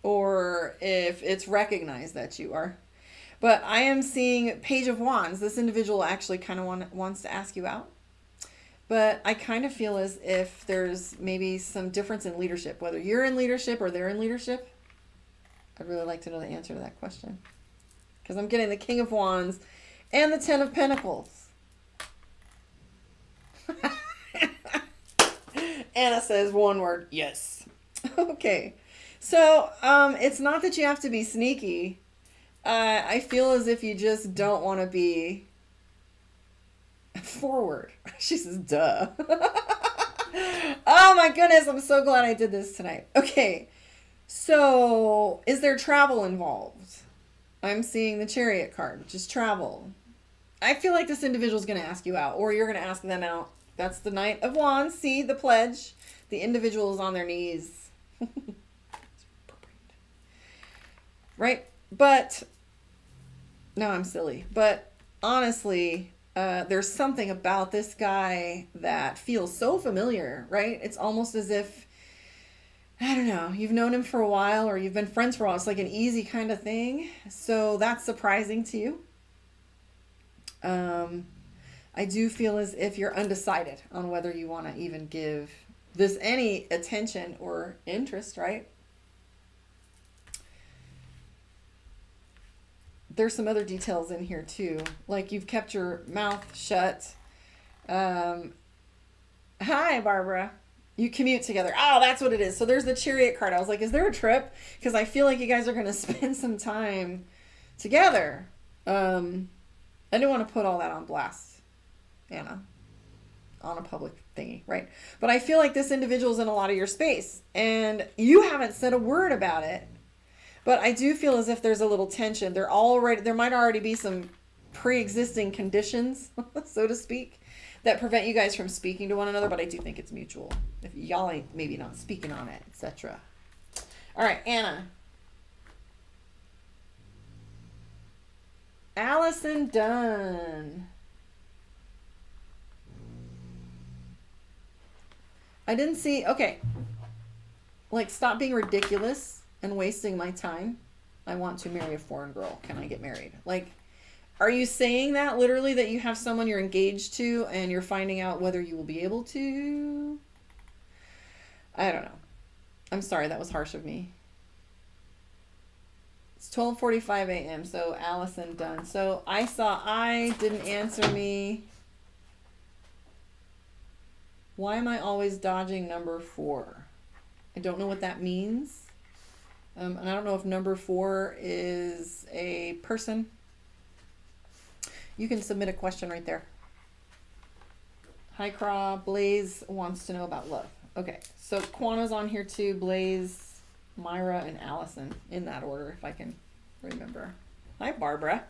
or if it's recognized that you are. But I am seeing Page of Wands. This individual actually kind of wants to ask you out. But I kind of feel as if there's maybe some difference in leadership, whether you're in leadership or they're in leadership. I'd really like to know the answer to that question. Because I'm getting the King of Wands and the 10 of Pentacles. Anna says one word, yes. Okay. So it's not that you have to be sneaky. I feel as if you just don't want to be forward. She says, duh. Oh my goodness, I'm so glad I did this tonight. Okay, so is there travel involved? I'm seeing the Chariot card, which is travel. I feel like this individual is going to ask you out, or you're going to ask them out. That's the Knight of Wands. See the pledge? The individual is on their knees. Right? But, no, I'm silly. But honestly, there's something about this guy that feels so familiar, right? It's almost as if, I don't know, you've known him for a while or you've been friends for a while. It's like an easy kind of thing. So that's surprising to you. I do feel as if you're undecided on whether you want to even give this any attention or interest, right? There's some other details in here too. Like you've kept your mouth shut. Hi, Barbara. You commute together. Oh, that's what it is. So there's the Chariot card. I was like, is there a trip? Because I feel like you guys are going to spend some time together. I didn't want to put all that on blast, Anna, on a public thingy, right? But I feel like this individual's in a lot of your space, and you haven't said a word about it. But I do feel as if there's a little tension. There might already be some pre-existing conditions, so to speak, that prevent you guys from speaking to one another, but I do think it's mutual. If y'all ain't maybe not speaking on it, etc. All right, Anna. Allison Dunn. I didn't see, okay. Like, stop being ridiculous and wasting my time. I want to marry a foreign girl. Can I get married? Like, are you saying that literally, that you have someone you're engaged to and you're finding out whether you will be able to? I don't know. I'm sorry, that was harsh of me. It's 12:45 a.m. So Allison Dunn. So I didn't answer me. Why am I always dodging number 4? I don't know what that means. And I don't know if number 4 is a person. You can submit a question right there. Hi, Craw. Blaze wants to know about love. Okay, so Quana's on here too. Blaze, Myra, and Allison, in that order, if I can remember. Hi, Barbara.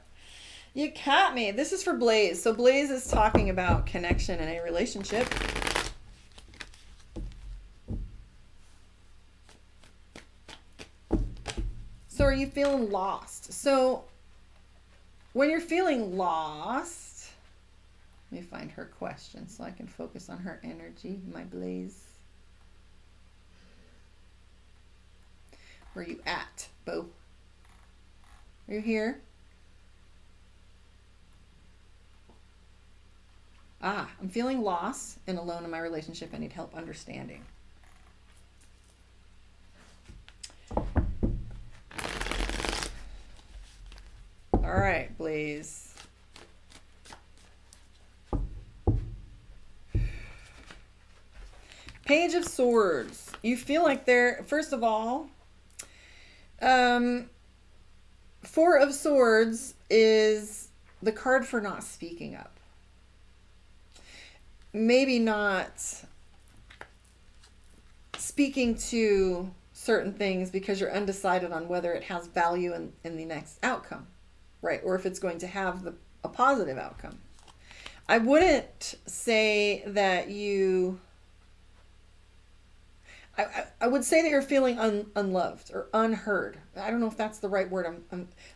You caught me. This is for Blaze. So Blaze is talking about connection in a relationship. So are you feeling lost? So when you're feeling lost, let me find her question so I can focus on her energy, my Blaze. Where are you at, Bo? Are you here? I'm feeling lost and alone in my relationship. I need help understanding. All right, Blaze. Page of Swords. You feel like they're, first of all, 4 of Swords is the card for not speaking up. Maybe not speaking to certain things because you're undecided on whether it has value in the next outcome, right? Or if it's going to have a positive outcome. I wouldn't say that you... I would say that you're feeling unloved or unheard. I don't know if that's the right word.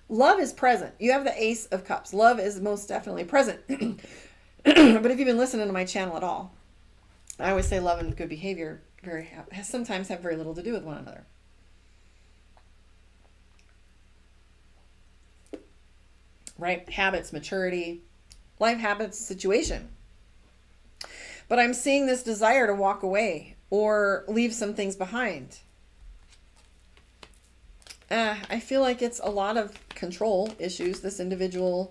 Love is present. You have the Ace of Cups. Love is most definitely present. But if you've been listening to my channel at all, I always say love and good behavior sometimes have very little to do with one another. Right? Habits, maturity, life habits, situation. But I'm seeing this desire to walk away or leave some things behind. I feel like it's a lot of control issues. This individual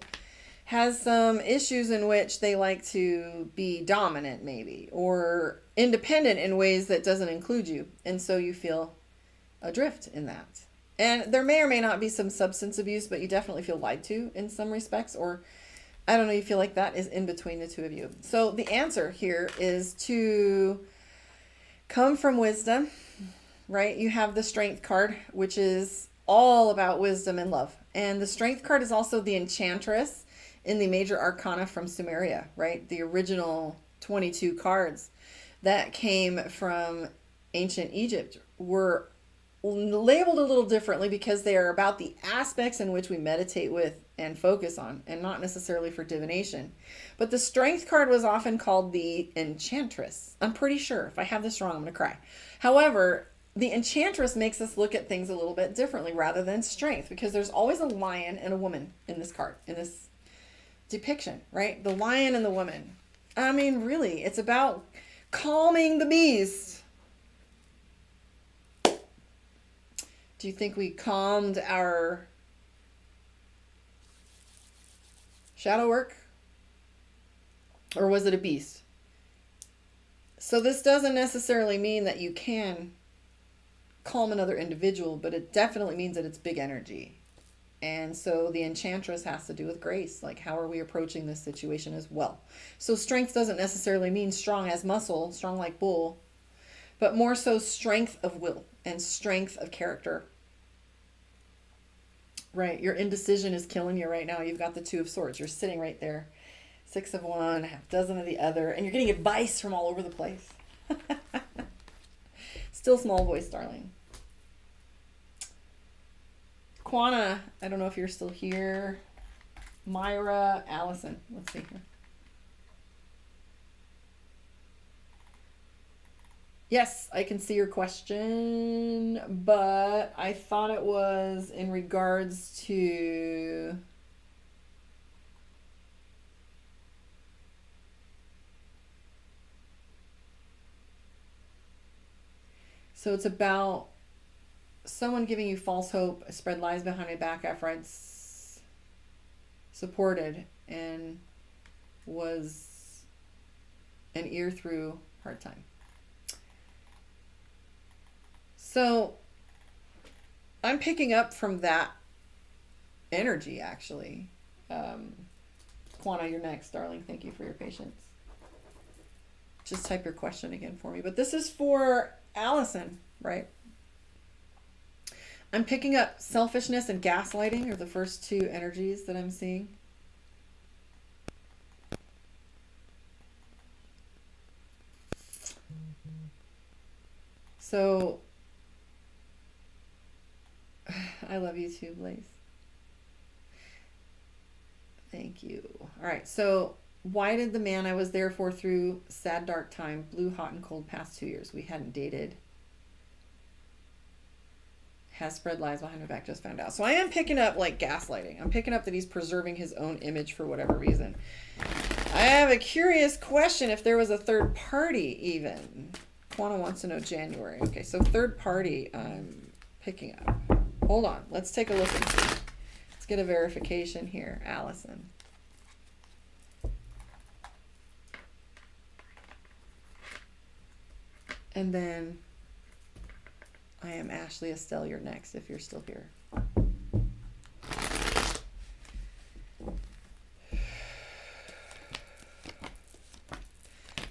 has some issues in which they like to be dominant maybe, or independent in ways that doesn't include you. And so you feel adrift in that. And there may or may not be some substance abuse, but you definitely feel lied to in some respects, or I don't know, you feel like that is in between the two of you. So the answer here is to come from wisdom, right? You have the Strength card, which is all about wisdom and love. And the Strength card is also the Enchantress in the Major Arcana from Sumeria, right? The original 22 cards that came from ancient Egypt were labeled a little differently because they are about the aspects in which we meditate with and focus on, and not necessarily for divination. But the Strength card was often called the Enchantress. I'm pretty sure. If I have this wrong, I'm going to cry. However, the Enchantress makes us look at things a little bit differently rather than strength, because there's always a lion and a woman in this card, in this depiction, right? The lion and the woman. I mean, really, it's about calming the beast. Do you think we calmed our shadow work? Or was it a beast? So this doesn't necessarily mean that you can calm another individual, but it definitely means that it's big energy. And so the enchantress has to do with grace. Like, how are we approaching this situation as well? So strength doesn't necessarily mean strong as muscle, strong like bull, but more so strength of will and strength of character. Right. Your indecision is killing you right now. You've got the Two of Swords. You're sitting right there. 6 of one, half dozen of the other, and you're getting advice from all over the place. Still small voice, darling. Quanah, I don't know if you're still here. Myra, Allison, let's see here. Yes, I can see your question, but I thought it was in regards to... So it's about someone giving you false hope, spread lies behind my back after I'd supported and was an ear through hard time. So I'm picking up from that energy, actually. Quanah, you're next, darling. Thank you for your patience. Just type your question again for me. But this is for Allison, right? I'm picking up selfishness and gaslighting are the first two energies that I'm seeing. So, I love you too, Blaze. Thank you. All right, so why did the man I was there for through sad, dark time, blue, hot, and cold past 2 years? We hadn't dated. Has spread lies behind my back, just found out. So I am picking up like gaslighting. I'm picking up that he's preserving his own image for whatever reason. I have a curious question if there was a third party even. Quanah wants to know January. Okay, so third party I'm picking up. Hold on. Let's take a look and see. Let's get a verification here. Allison. And then I am Ashley Estelle. You're next if you're still here.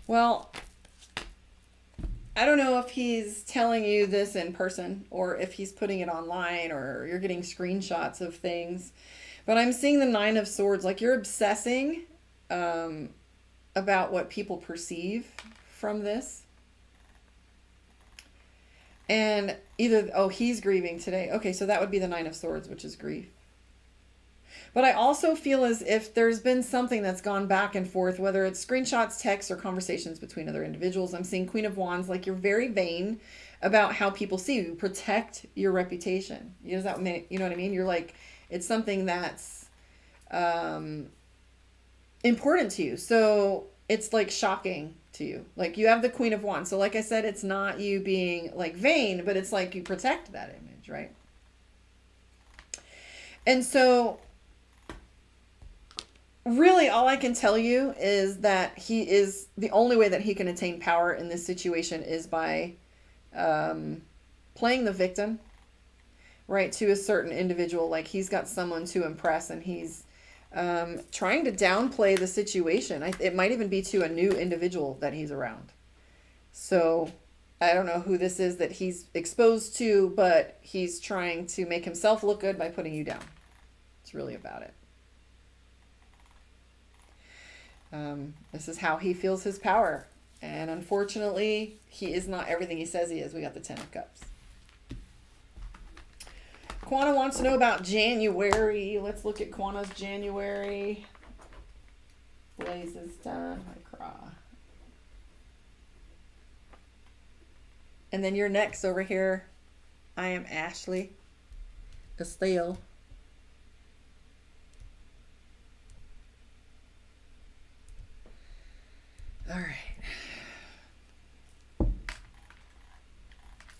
Well, I don't know if he's telling you this in person or if he's putting it online or you're getting screenshots of things. But I'm seeing the 9 of Swords. Like you're obsessing about what people perceive from this. And either, oh, he's grieving today. Okay, so that would be the 9 of Swords, which is grief. But I also feel as if there's been something that's gone back and forth, whether it's screenshots, texts, or conversations between other individuals. I'm seeing Queen of Wands, like you're very vain about how people see you. Protect your reputation. You know what I mean? You're like, it's something that's important to you. So it's like shocking to you. Like you have the Queen of Wands. So like I said, it's not you being like vain, but it's like you protect that image, right? And so really all I can tell you is that he is the only way that he can attain power in this situation is by playing the victim, right, to a certain individual. Like he's got someone to impress and he's trying to downplay the situation. It might even be to a new individual that he's around. So I don't know who this is that he's exposed to, but he's trying to make himself look good by putting you down. It's really about it. This is how he feels his power. And unfortunately, he is not everything he says he is. We got the 10 of Cups. Quanah wants to know about January. Let's look at Quanah's January. Blaze is done. Hi, Craw. And then you're next over here. I am Ashley Estelle. All right.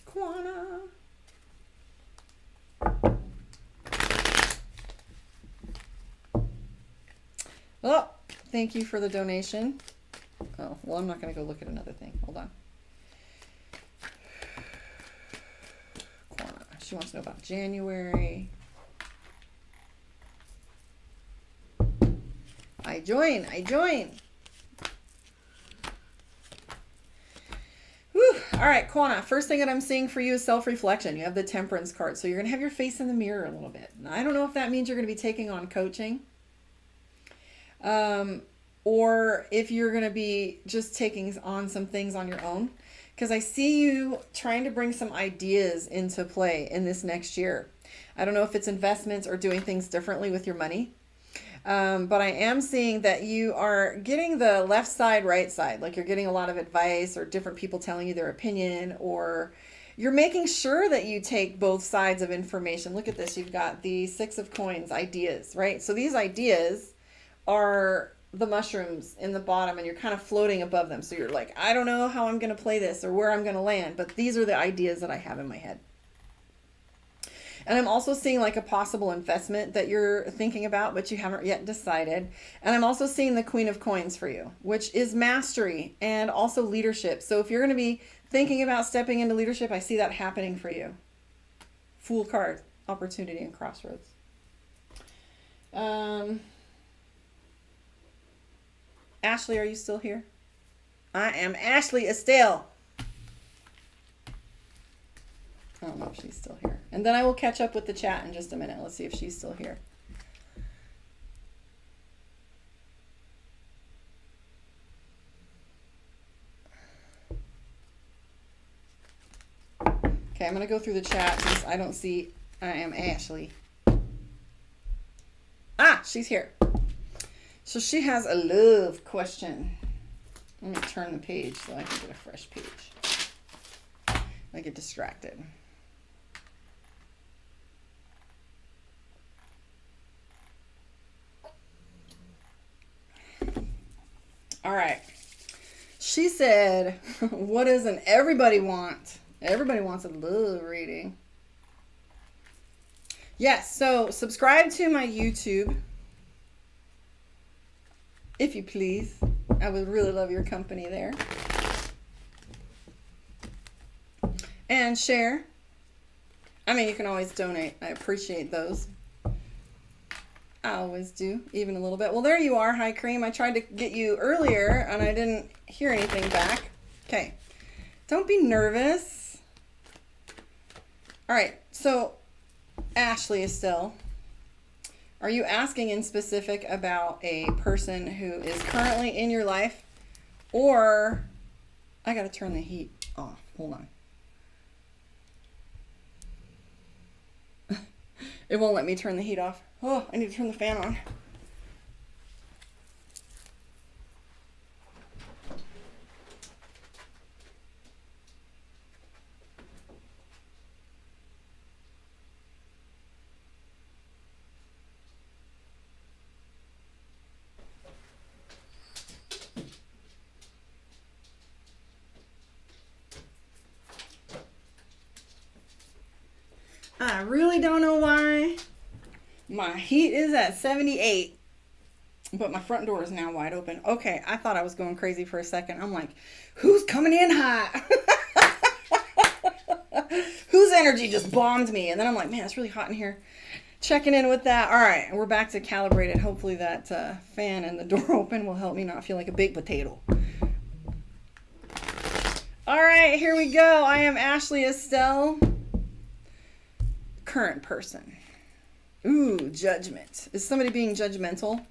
Quanah. Well, thank you for the donation. Oh, well, I'm not going to go look at another thing. Hold on. Quanah. She wants to know about January. I join. Whew. All right, Quanah. First thing that I'm seeing for you is self-reflection. You have the Temperance card. So you're going to have your face in the mirror a little bit. Now, I don't know if that means you're going to be taking on coaching. Or if you're going to be just taking on some things on your own. Because I see you trying to bring some ideas into play in this next year. I don't know if it's investments or doing things differently with your money. But I am seeing that you are getting the left side, right side. Like you're getting a lot of advice or different people telling you their opinion, or you're making sure that you take both sides of information. Look at this. You've got the 6 of Coins, ideas, right? So these ideas are the mushrooms in the bottom, and you're kind of floating above them. So you're like, I don't know how I'm going to play this or where I'm going to land, but these are the ideas that I have in my head. And I'm also seeing like a possible investment that you're thinking about, but you haven't yet decided. And I'm also seeing the Queen of Coins for you, which is mastery and also leadership. So if you're going to be thinking about stepping into leadership, I see that happening for you. Fool card, opportunity and crossroads. Ashley, are you still here? I am Ashley Estelle. I don't know if she's still here. And then I will catch up with the chat in just a minute. Let's see if she's still here. Okay, I'm going to go through the chat since I don't see I am Ashley. Ah, she's here. So she has a love question. Let me turn the page so I can get a fresh page. I get distracted. All right. She said, what doesn't everybody want? Everybody wants a love reading. Yes, so subscribe to my YouTube. If you please. I would really love your company there. And share. I mean, you can always donate. I appreciate those. I always do, even a little bit. Well, there you are. Hi, Cream. I tried to get you earlier, and I didn't hear anything back. Okay. Don't be nervous. All right. So, Ashley Estelle, are you asking in specific about a person who is currently in your life? Or, I got to turn the heat off. Hold on. It won't let me turn the heat off. Oh, I need to turn the fan on. I really don't know why my heat is at 78, but my front door is now wide open. Okay, I thought I was going crazy for a second. I'm like, who's coming in hot? Whose energy just bombed me? And then I'm like, man, it's really hot in here. Checking in with that. All right, we're back to calibrated. Hopefully that fan and the door open will help me not feel like a baked potato. All right, here we go. I am Ashley Estelle. Current person. Ooh, judgment. Is somebody being judgmental?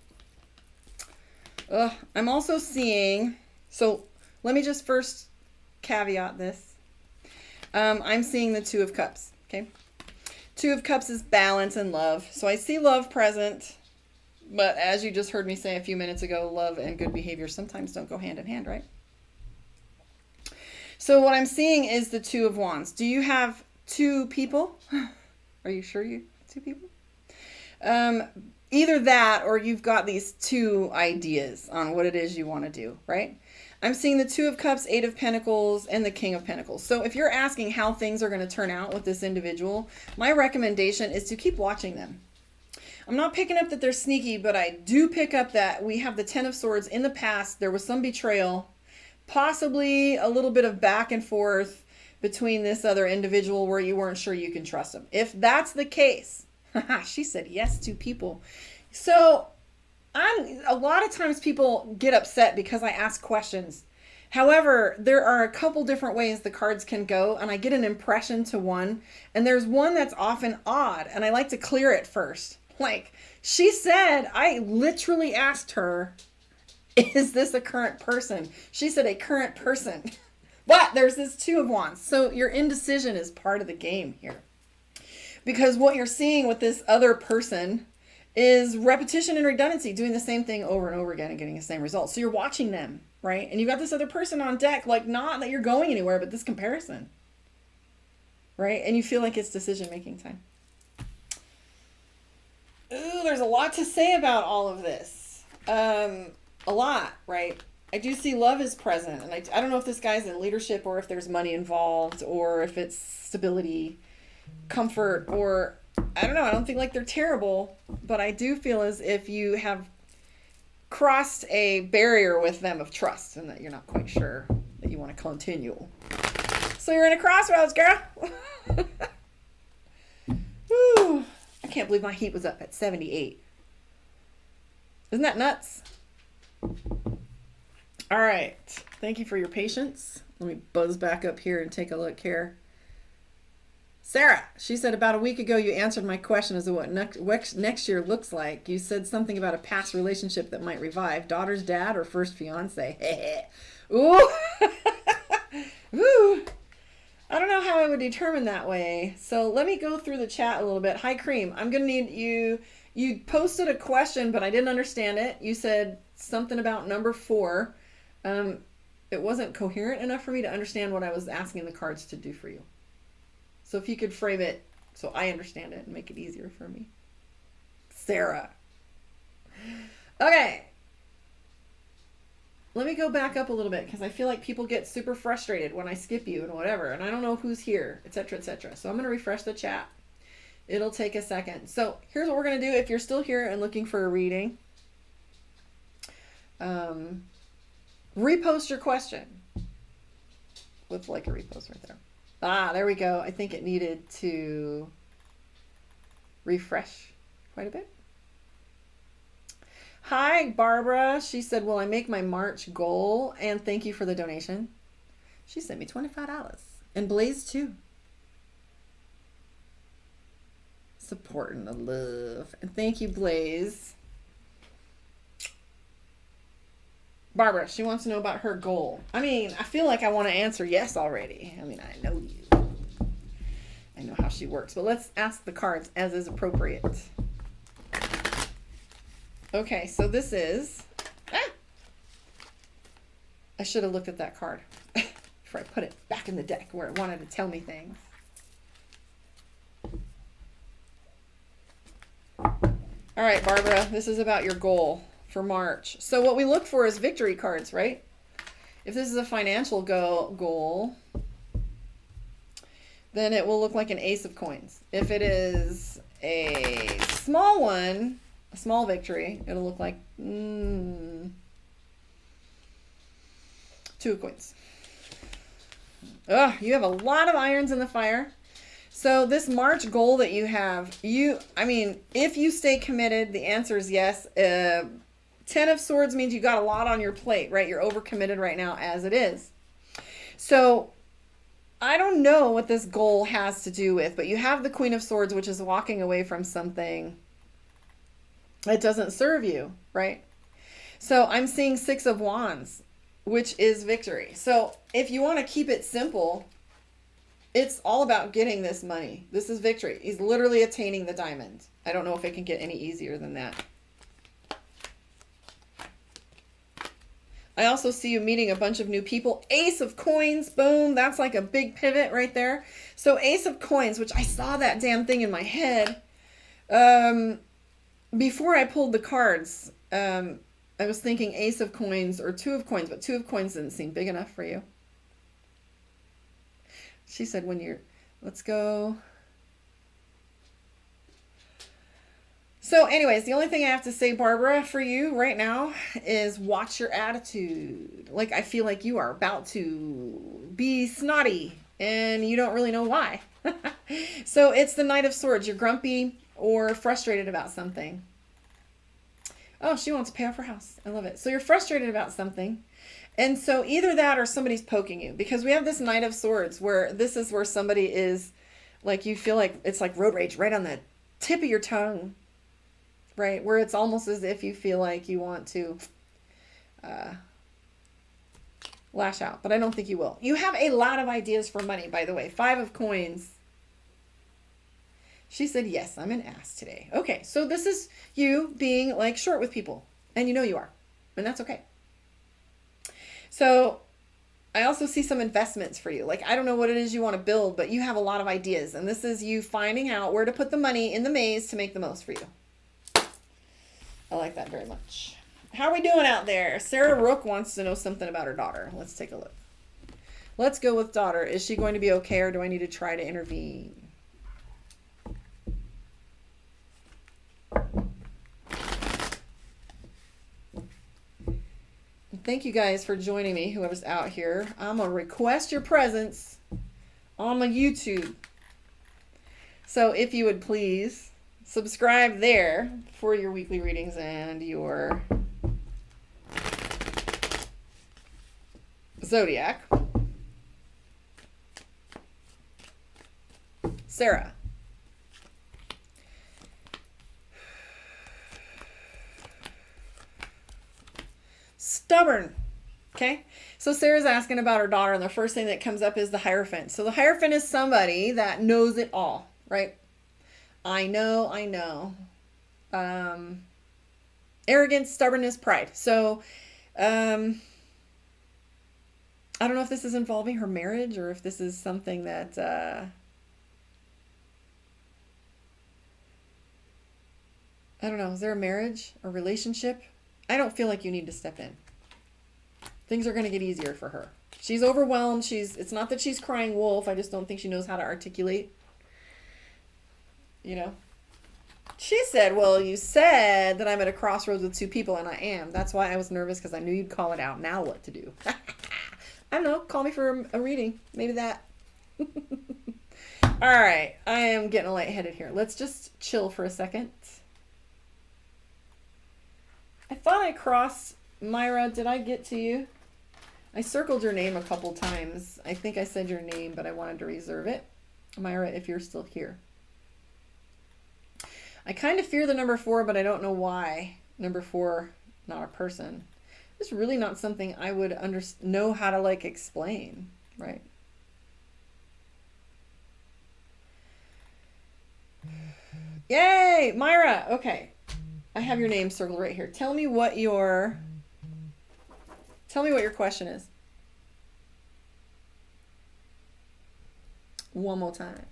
I'm also seeing, so let me just first caveat this. I'm seeing the 2 of Cups, okay? 2 of Cups is balance and love. So I see love present, but as you just heard me say a few minutes ago, love and good behavior sometimes don't go hand in hand, right? So what I'm seeing is the 2 of Wands. Do you have 2 people? Are you sure you have 2 people? Either that or you've got these 2 ideas on what it is you want to do, right? I'm seeing the 2 of Cups, 8 of Pentacles, and the King of Pentacles. So if you're asking how things are going to turn out with this individual, my recommendation is to keep watching them. I'm not picking up that they're sneaky, but I do pick up that we have the Ten of Swords. In the past, there was some betrayal, possibly a little bit of back and forth between this other individual where you weren't sure you can trust them. If that's the case, she said yes to people. So a lot of times people get upset because I ask questions. However, there are a couple different ways the cards can go, and I get an impression to one, and there's one that's often odd, and I like to clear it first. Like, she said, I literally asked her, is this a current person? She said a current person. But there's this Two of Wands. So your indecision is part of the game here. Because what you're seeing with this other person is repetition and redundancy, doing the same thing over and over again and getting the same result. So you're watching them, right? And you've got this other person on deck, like not that you're going anywhere, but this comparison, right? And you feel like it's decision-making time. Ooh, there's a lot to say about all of this. A lot, right? I do see love is present. And I don't know if this guy's in leadership or if there's money involved or if it's stability, comfort, or I don't know. I don't think like they're terrible, but I do feel as if you have crossed a barrier with them of trust and that you're not quite sure that you want to continue. So you're in a crossroads, girl. Woo. I can't believe my heat was up at 78. Isn't that nuts? All right. Thank you for your patience. Let me buzz back up here and take a look here. Sarah, she said, about a week ago, you answered my question as to what next year looks like. You said something about a past relationship that might revive. Daughter's dad or first fiance? Ooh. Ooh. I don't know how I would determine that way. So let me go through the chat a little bit. Hi, Cream. I'm going to need you. You posted a question, but I didn't understand it. You said something about number 4. It wasn't coherent enough for me to understand what I was asking the cards to do for you. So if you could frame it so I understand it and make it easier for me. Sarah. Okay. Let me go back up a little bit because I feel like people get super frustrated when I skip you and whatever. And I don't know who's here, etc., etc. So I'm going to refresh the chat. It'll take a second. So here's what we're going to do if you're still here and looking for a reading. Repost your question. With like a repost right there. Ah, there we go. I think it needed to refresh quite a bit. Hi, Barbara. She said, will I make my March goal? And thank you for the donation. She sent me $25. And Blaze too. Supporting the love. And thank you, Blaze. Barbara, she wants to know about her goal. I mean, I feel like I want to answer yes already. I mean, I know you. I know how she works. But let's ask the cards as is appropriate. Okay, so this is... I should have looked at that card before I put it back in the deck where it wanted to tell me things. All right, Barbara, this is about your goal for March. So what we look for is victory cards, right? If this is a financial goal, then it will look like an ace of coins. If it is a small one, a small victory, it'll look like 2 of coins. Ugh, you have a lot of irons in the fire. So this March goal that you have, I mean, if you stay committed, the answer is yes. 10 of Swords means you got a lot on your plate, right? You're overcommitted right now as it is. So I don't know what this goal has to do with, but you have the Queen of Swords, which is walking away from something that doesn't serve you, right? So I'm seeing 6 of Wands, which is victory. So if you want to keep it simple, it's all about getting this money. This is victory. He's literally attaining the diamond. I don't know if it can get any easier than that. I also see you meeting a bunch of new people. Ace of Coins, boom. That's like a big pivot right there. So Ace of Coins, which I saw that damn thing in my head. Before I pulled the cards, I was thinking Ace of Coins or 2 of Coins, but 2 of Coins didn't seem big enough for you. She said let's go. So anyways, the only thing I have to say, Barbara, for you right now is watch your attitude. Like, I feel like you are about to be snotty and you don't really know why. So it's the Knight of Swords. You're grumpy or frustrated about something. Oh, she wants to pay off her house. I love it. So you're frustrated about something. And so either that or somebody's poking you, because we have this Knight of Swords where this is where somebody is like, you feel like it's like road rage right on the tip of your tongue, right? Where it's almost as if you feel like you want to lash out, but I don't think you will. You have a lot of ideas for money, by the way. 5 of Coins. She said, yes, I'm an ass today. Okay, so this is you being like short with people, and you know you are, and that's okay. So I also see some investments for you. Like, I don't know what it is you want to build, but you have a lot of ideas, and this is you finding out where to put the money in the maze to make the most for you. I like that very much. How are we doing out there? Sarah Rook wants to know something about her daughter. Let's take a look. Let's go with daughter. Is she going to be okay, or do I need to try to intervene? Thank you guys for joining me, whoever's out here. I'm going to request your presence on my YouTube. So if you would please subscribe there for your weekly readings and your zodiac. Sarah. Stubborn. Okay. So Sarah's asking about her daughter, and the first thing that comes up is the Hierophant. So the Hierophant is somebody that knows it all, right? I know. Arrogance, stubbornness, pride. So, I don't know if this is involving her marriage or if this is something that, I don't know. Is there a marriage or relationship? I don't feel like you need to step in. Things are going to get easier for her. She's overwhelmed. It's not that she's crying wolf. I just don't think she knows how to articulate. You know? She said, well, you said that I'm at a crossroads with 2 people, and I am. That's why I was nervous, because I knew you'd call it out. Now what to do? I don't know. Call me for a reading. Maybe that. All right. I am getting lightheaded here. Let's just chill for a second. I thought I crossed Myra. Did I get to you? I circled your name a couple times. I think I said your name, but I wanted to reserve it. Myra, if you're still here. I kind of fear the number 4, but I don't know why. Number 4, not a person. It's really not something I would know how to like explain, right? Yay, Myra. Okay. I have your name circled right here. Tell me what your question is. One more time.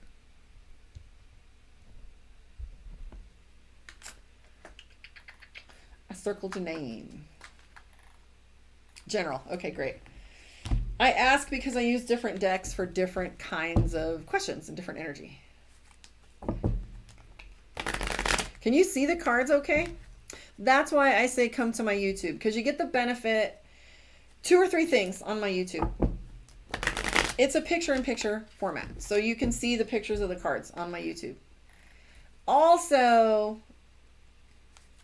I circled your name. General. Okay, great. I ask because I use different decks for different kinds of questions and different energy. Can you see the cards okay? That's why I say come to my YouTube, because you get the benefit 2 or 3 things on my YouTube. It's a picture-in-picture format, so you can see the pictures of the cards on my YouTube. Also,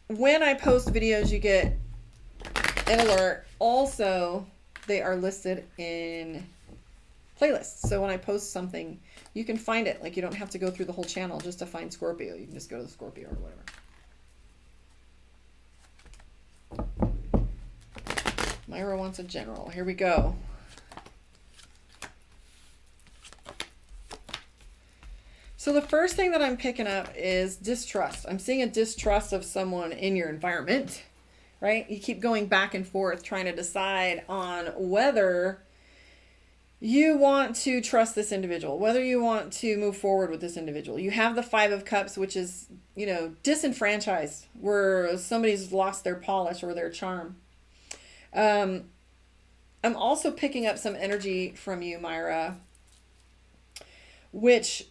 when I post videos, you get an alert. Also, they are listed in playlists. So when I post something, you can find it. Like, you don't have to go through the whole channel just to find Scorpio. You can just go to the Scorpio or whatever. Myra wants a general. Here we go. So the first thing that I'm picking up is distrust. I'm seeing a distrust of someone in your environment, right? You keep going back and forth trying to decide on whether you want to trust this individual, whether you want to move forward with this individual. You have the 5 of Cups, which is, you know, disenfranchised, where somebody's lost their polish or their charm. I'm also picking up some energy from you, Myra, which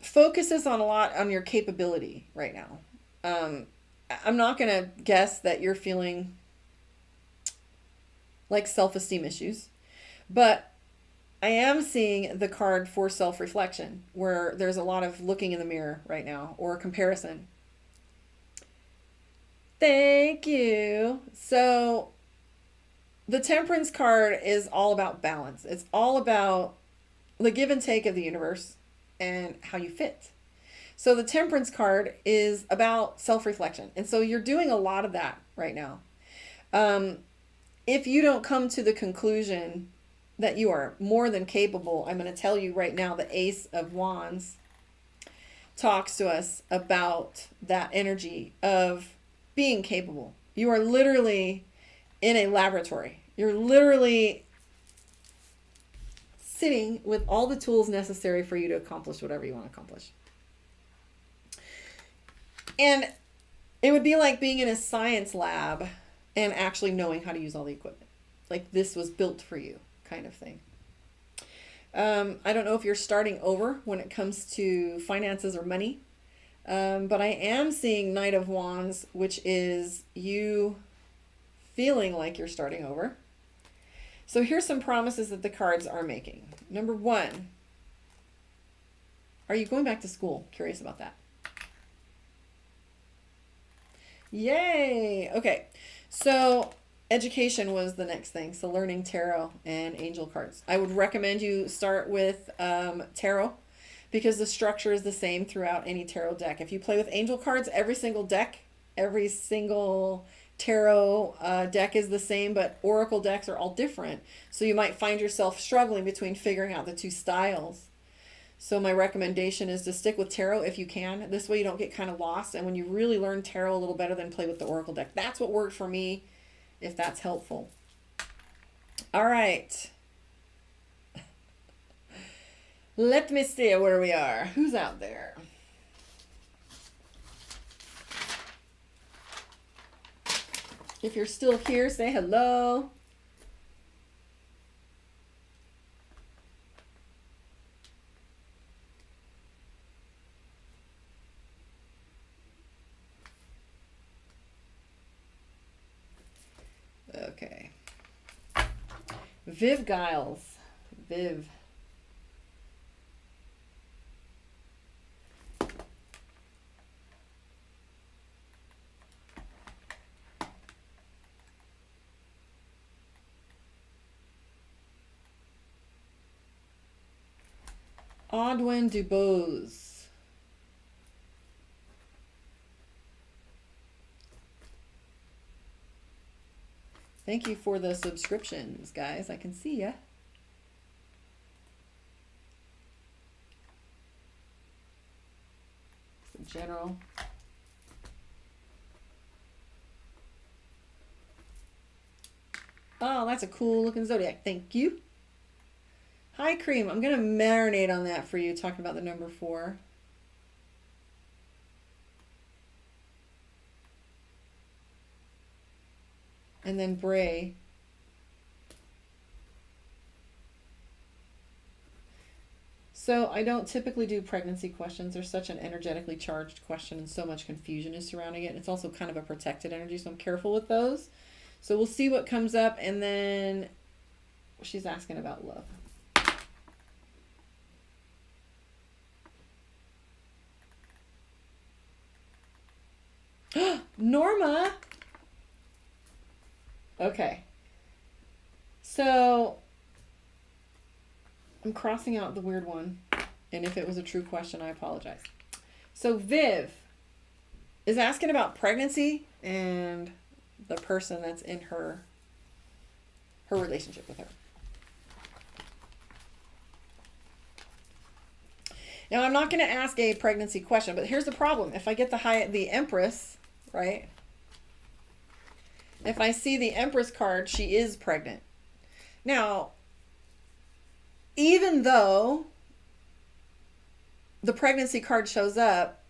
focuses on a lot on your capability right now. I'm not going to guess that you're feeling like self-esteem issues, but I am seeing the card for self-reflection, where there's a lot of looking in the mirror right now, or comparison. Thank you. So the Temperance card is all about balance. It's all about the give and take of the universe and how you fit. So the Temperance card is about self-reflection. And so you're doing a lot of that right now. If you don't come to the conclusion that you are more than capable, I'm going to tell you right now, the Ace of Wands talks to us about that energy of being capable. You are literally in a laboratory. You're literally sitting with all the tools necessary for you to accomplish whatever you want to accomplish. And it would be like being in a science lab and actually knowing how to use all the equipment. Like this was built for you, kind of thing. I don't know if you're starting over when it comes to finances or money, but I am seeing Knight of Wands, which is you feeling like you're starting over. So here's some promises that the cards are making. Number one, are you going back to school? Curious about that. Yay! Okay, so education was the next thing. So learning tarot and angel cards. I would recommend you start with tarot, because the structure is the same throughout any tarot deck. If you play with angel cards, every single deck, every single tarot deck is the same, but oracle decks are all different. So you might find yourself struggling between figuring out the two styles. So my recommendation is to stick with tarot if you can. This way you don't get kind of lost. And when you really learn tarot a little better, then play with the oracle deck. That's what worked for me, if that's helpful. All right. Let me see where we are. Who's out there? If you're still here, say hello. Okay. Viv Giles. Viv. Audwin Dubose. Thank you for the subscriptions, guys. I can see ya. Some general. Oh, that's a cool looking zodiac. Thank you. Hi, Cream. I'm going to marinate on that for you, talking about the number 4. And then Bray. So I don't typically do pregnancy questions. They're such an energetically charged question, and so much confusion is surrounding it. It's also kind of a protected energy, so I'm careful with those. So we'll see what comes up, and then she's asking about love. Norma. Okay. So I'm crossing out the weird one. And if it was a true question, I apologize. So Viv is asking about pregnancy and the person that's in her relationship with her. Now, I'm not going to ask a pregnancy question, but here's the problem. If I get the Empress, right? If I see the Empress card, she is pregnant. Now, even though the pregnancy card shows up,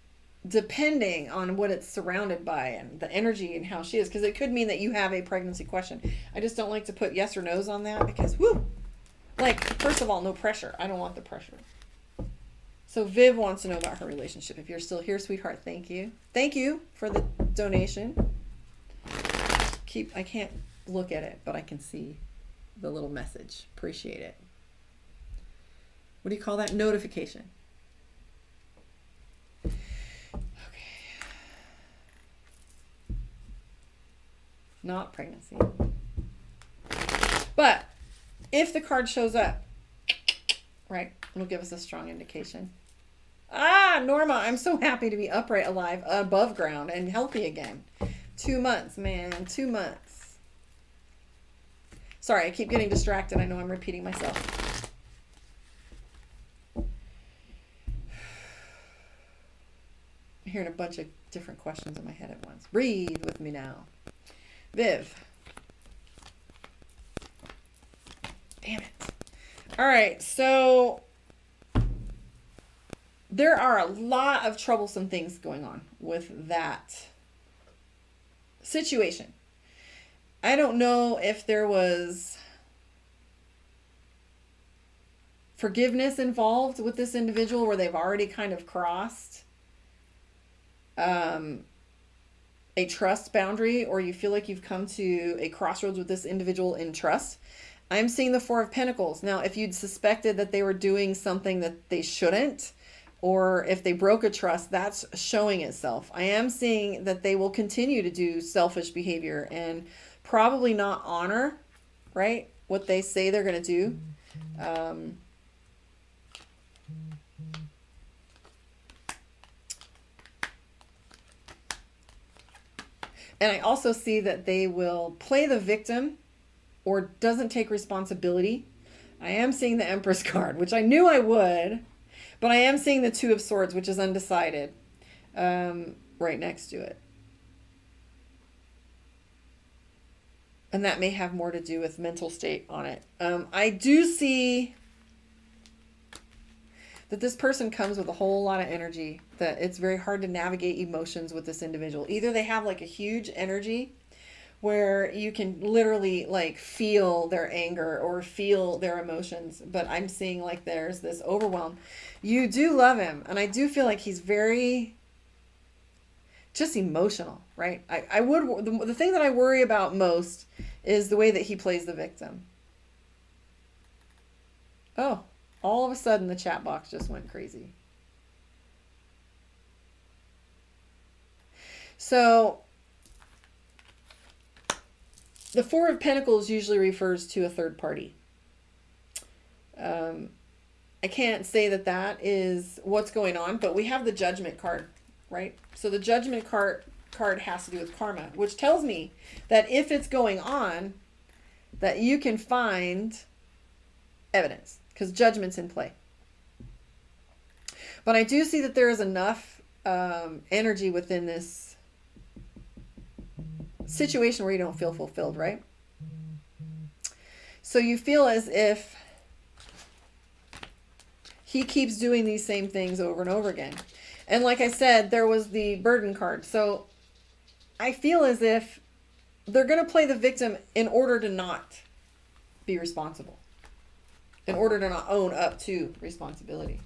depending on what it's surrounded by and the energy and how she is, because it could mean that you have a pregnancy question. I just don't like to put yes or no's on that because, whoo, like, first of all, no pressure. I don't want the pressure. So Viv wants to know about her relationship. If you're still here, sweetheart, thank you. Thank you for the donation. I can't look at it, but I can see the little message. Appreciate it. What do you call that? Notification. Okay. Not pregnancy. But if the card shows up, right, it'll give us a strong indication. Ah, Norma, I'm so happy to be upright, alive, above ground, and healthy again. 2 months, man, 2 months. Sorry, I keep getting distracted. I know I'm repeating myself. I'm hearing a bunch of different questions in my head at once. Breathe with me now. Viv. Damn it. All right, so there are a lot of troublesome things going on with that situation. I don't know if there was forgiveness involved with this individual where they've already kind of crossed a trust boundary, or you feel like you've come to a crossroads with this individual in trust. I'm seeing the Four of Pentacles. Now, if you'd suspected that they were doing something that they shouldn't, or if they broke a trust, that's showing itself. I am seeing that they will continue to do selfish behavior and probably not honor, right, what they say they're going to do. And I also see that they will play the victim or doesn't take responsibility. I am seeing the Empress card, which I knew I would, but I am seeing the Two of Swords, which is undecided, right next to it. And that may have more to do with mental state on it. I do see that this person comes with a whole lot of energy, that it's very hard to navigate emotions with this individual. Either they have like a huge energy where you can literally like feel their anger or feel their emotions, but I'm seeing like there's this overwhelm. You do love him, and I do feel like he's very just emotional, right? The thing that I worry about most is the way that he plays the victim. Oh, all of a sudden the chat box just went crazy. So the Four of Pentacles usually refers to a third party. I can't say that that is what's going on, but we have the Judgment card, right? So the Judgment card has to do with karma, which tells me that if it's going on, that you can find evidence, because judgment's in play. But I do see that there is enough energy within this situation where you don't feel fulfilled, right? So you feel as if he keeps doing these same things over and over again. And like I said, there was the burden card. So I feel as if they're going to play the victim in order to not be responsible, in order to not own up to responsibility.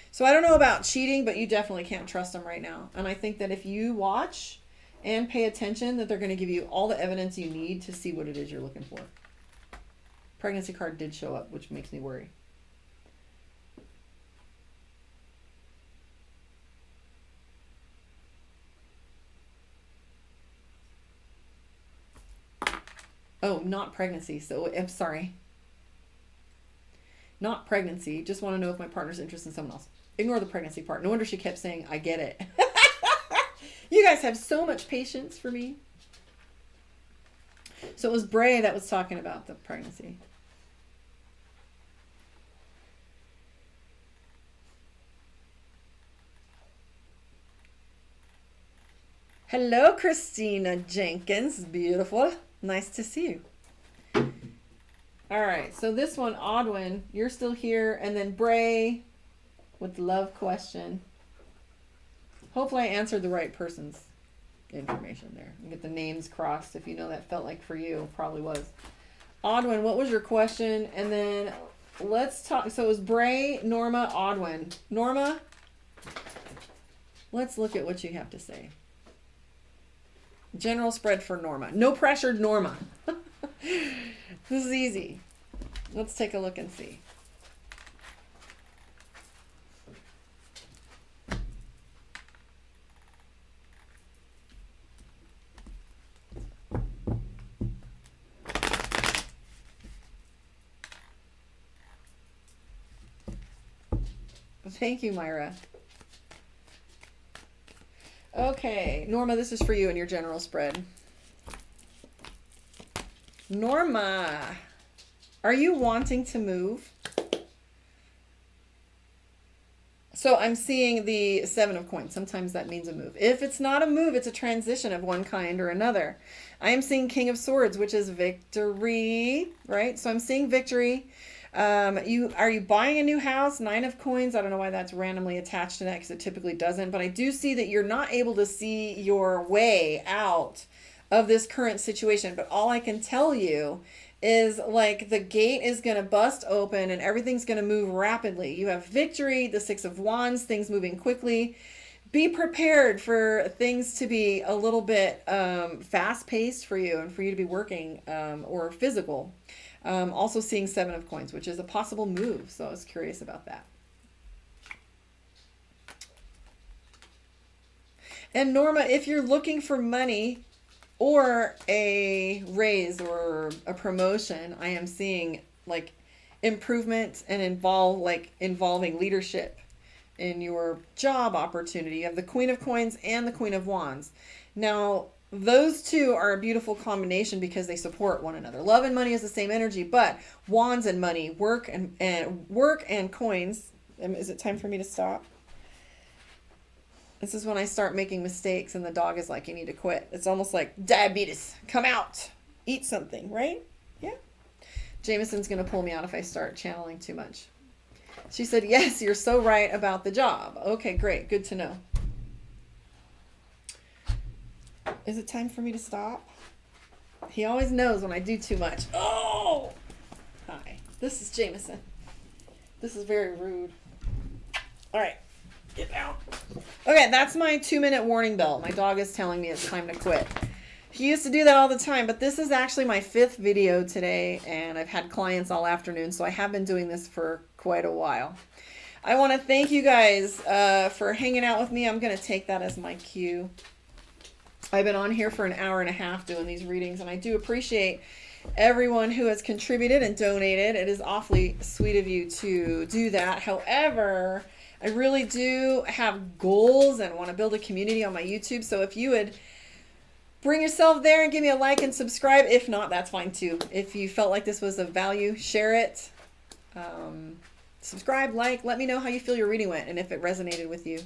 So I don't know about cheating, but you definitely can't trust them right now. And I think that if you watch and pay attention, that they're going to give you all the evidence you need to see what it is you're looking for. Pregnancy card did show up, which makes me worry. Oh, not pregnancy. So I'm sorry. Not pregnancy. Just want to know if my partner's interested in someone else. Ignore the pregnancy part. No wonder she kept saying, I get it. You guys have so much patience for me. So it was Bray that was talking about the pregnancy. Hello, Christina Jenkins. Beautiful. Nice to see you. All right, so this one, Odwin, you're still here. And then Bray with the love question. Hopefully I answered the right person's information there. You get the names crossed. If you know that felt like for you, probably was. Odwin, what was your question? And then let's talk. So it was Bray, Norma, Odwin. Norma, let's look at what you have to say. General spread for Norma. No pressured Norma. This is easy. Let's take a look and see. Thank you, Myra. Okay, Norma, this is for you and your general spread. Norma, are you wanting to move? So I'm seeing the 7 of coins. Sometimes that means a move. If it's not a move, it's a transition of one kind or another. I am seeing King of Swords, which is victory, right? So I'm seeing victory. Are you buying a new house? 9 of coins. I don't know why that's randomly attached to that because it typically doesn't. But I do see that you're not able to see your way out of this current situation. But all I can tell you is like the gate is going to bust open and everything's going to move rapidly. You have victory, the 6 of Wands, things moving quickly. Be prepared for things to be a little bit fast-paced for you and for you to be working or physical. Also seeing 7 of coins, which is a possible move. So I was curious about that. And Norma, if you're looking for money or a raise or a promotion, I am seeing like improvement and involving leadership in your job opportunity. You have the Queen of Coins and the Queen of Wands. Now, those two are a beautiful combination because they support one another. Love and money is the same energy, but wands and money, work and coins. Is it time for me to stop? This is when I start making mistakes and the dog is like, you need to quit. It's almost like diabetes. Come out. Eat something, right? Yeah. Jameson's going to pull me out if I start channeling too much. She said, yes, you're so right about the job. Okay, great. Good to know. Is it time for me to stop? He always knows when I do too much. Oh! Hi. This is Jameson. This is very rude. All right. Get out. Okay, that's my 2-minute warning bell. My dog is telling me it's time to quit. He used to do that all the time, but this is actually my 5th video today, and I've had clients all afternoon, so I have been doing this for quite a while. I want to thank you guys for hanging out with me. I'm going to take that as my cue. I've been on here for an hour and a half doing these readings, and I do appreciate everyone who has contributed and donated. It is awfully sweet of you to do that. However, I really do have goals and want to build a community on my YouTube. So if you would bring yourself there and give me a like and subscribe. If not, that's fine too. If you felt like this was of value, share it. Subscribe, like, let me know how you feel your reading went and if it resonated with you.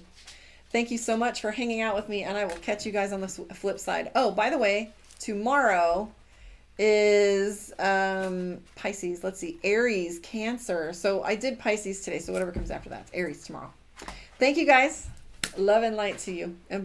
Thank you so much for hanging out with me, and I will catch you guys on the flip side. Oh, by the way, tomorrow is Pisces. Let's see, Aries, Cancer. So I did Pisces today, so whatever comes after that, Aries tomorrow. Thank you guys. Love and light to you. And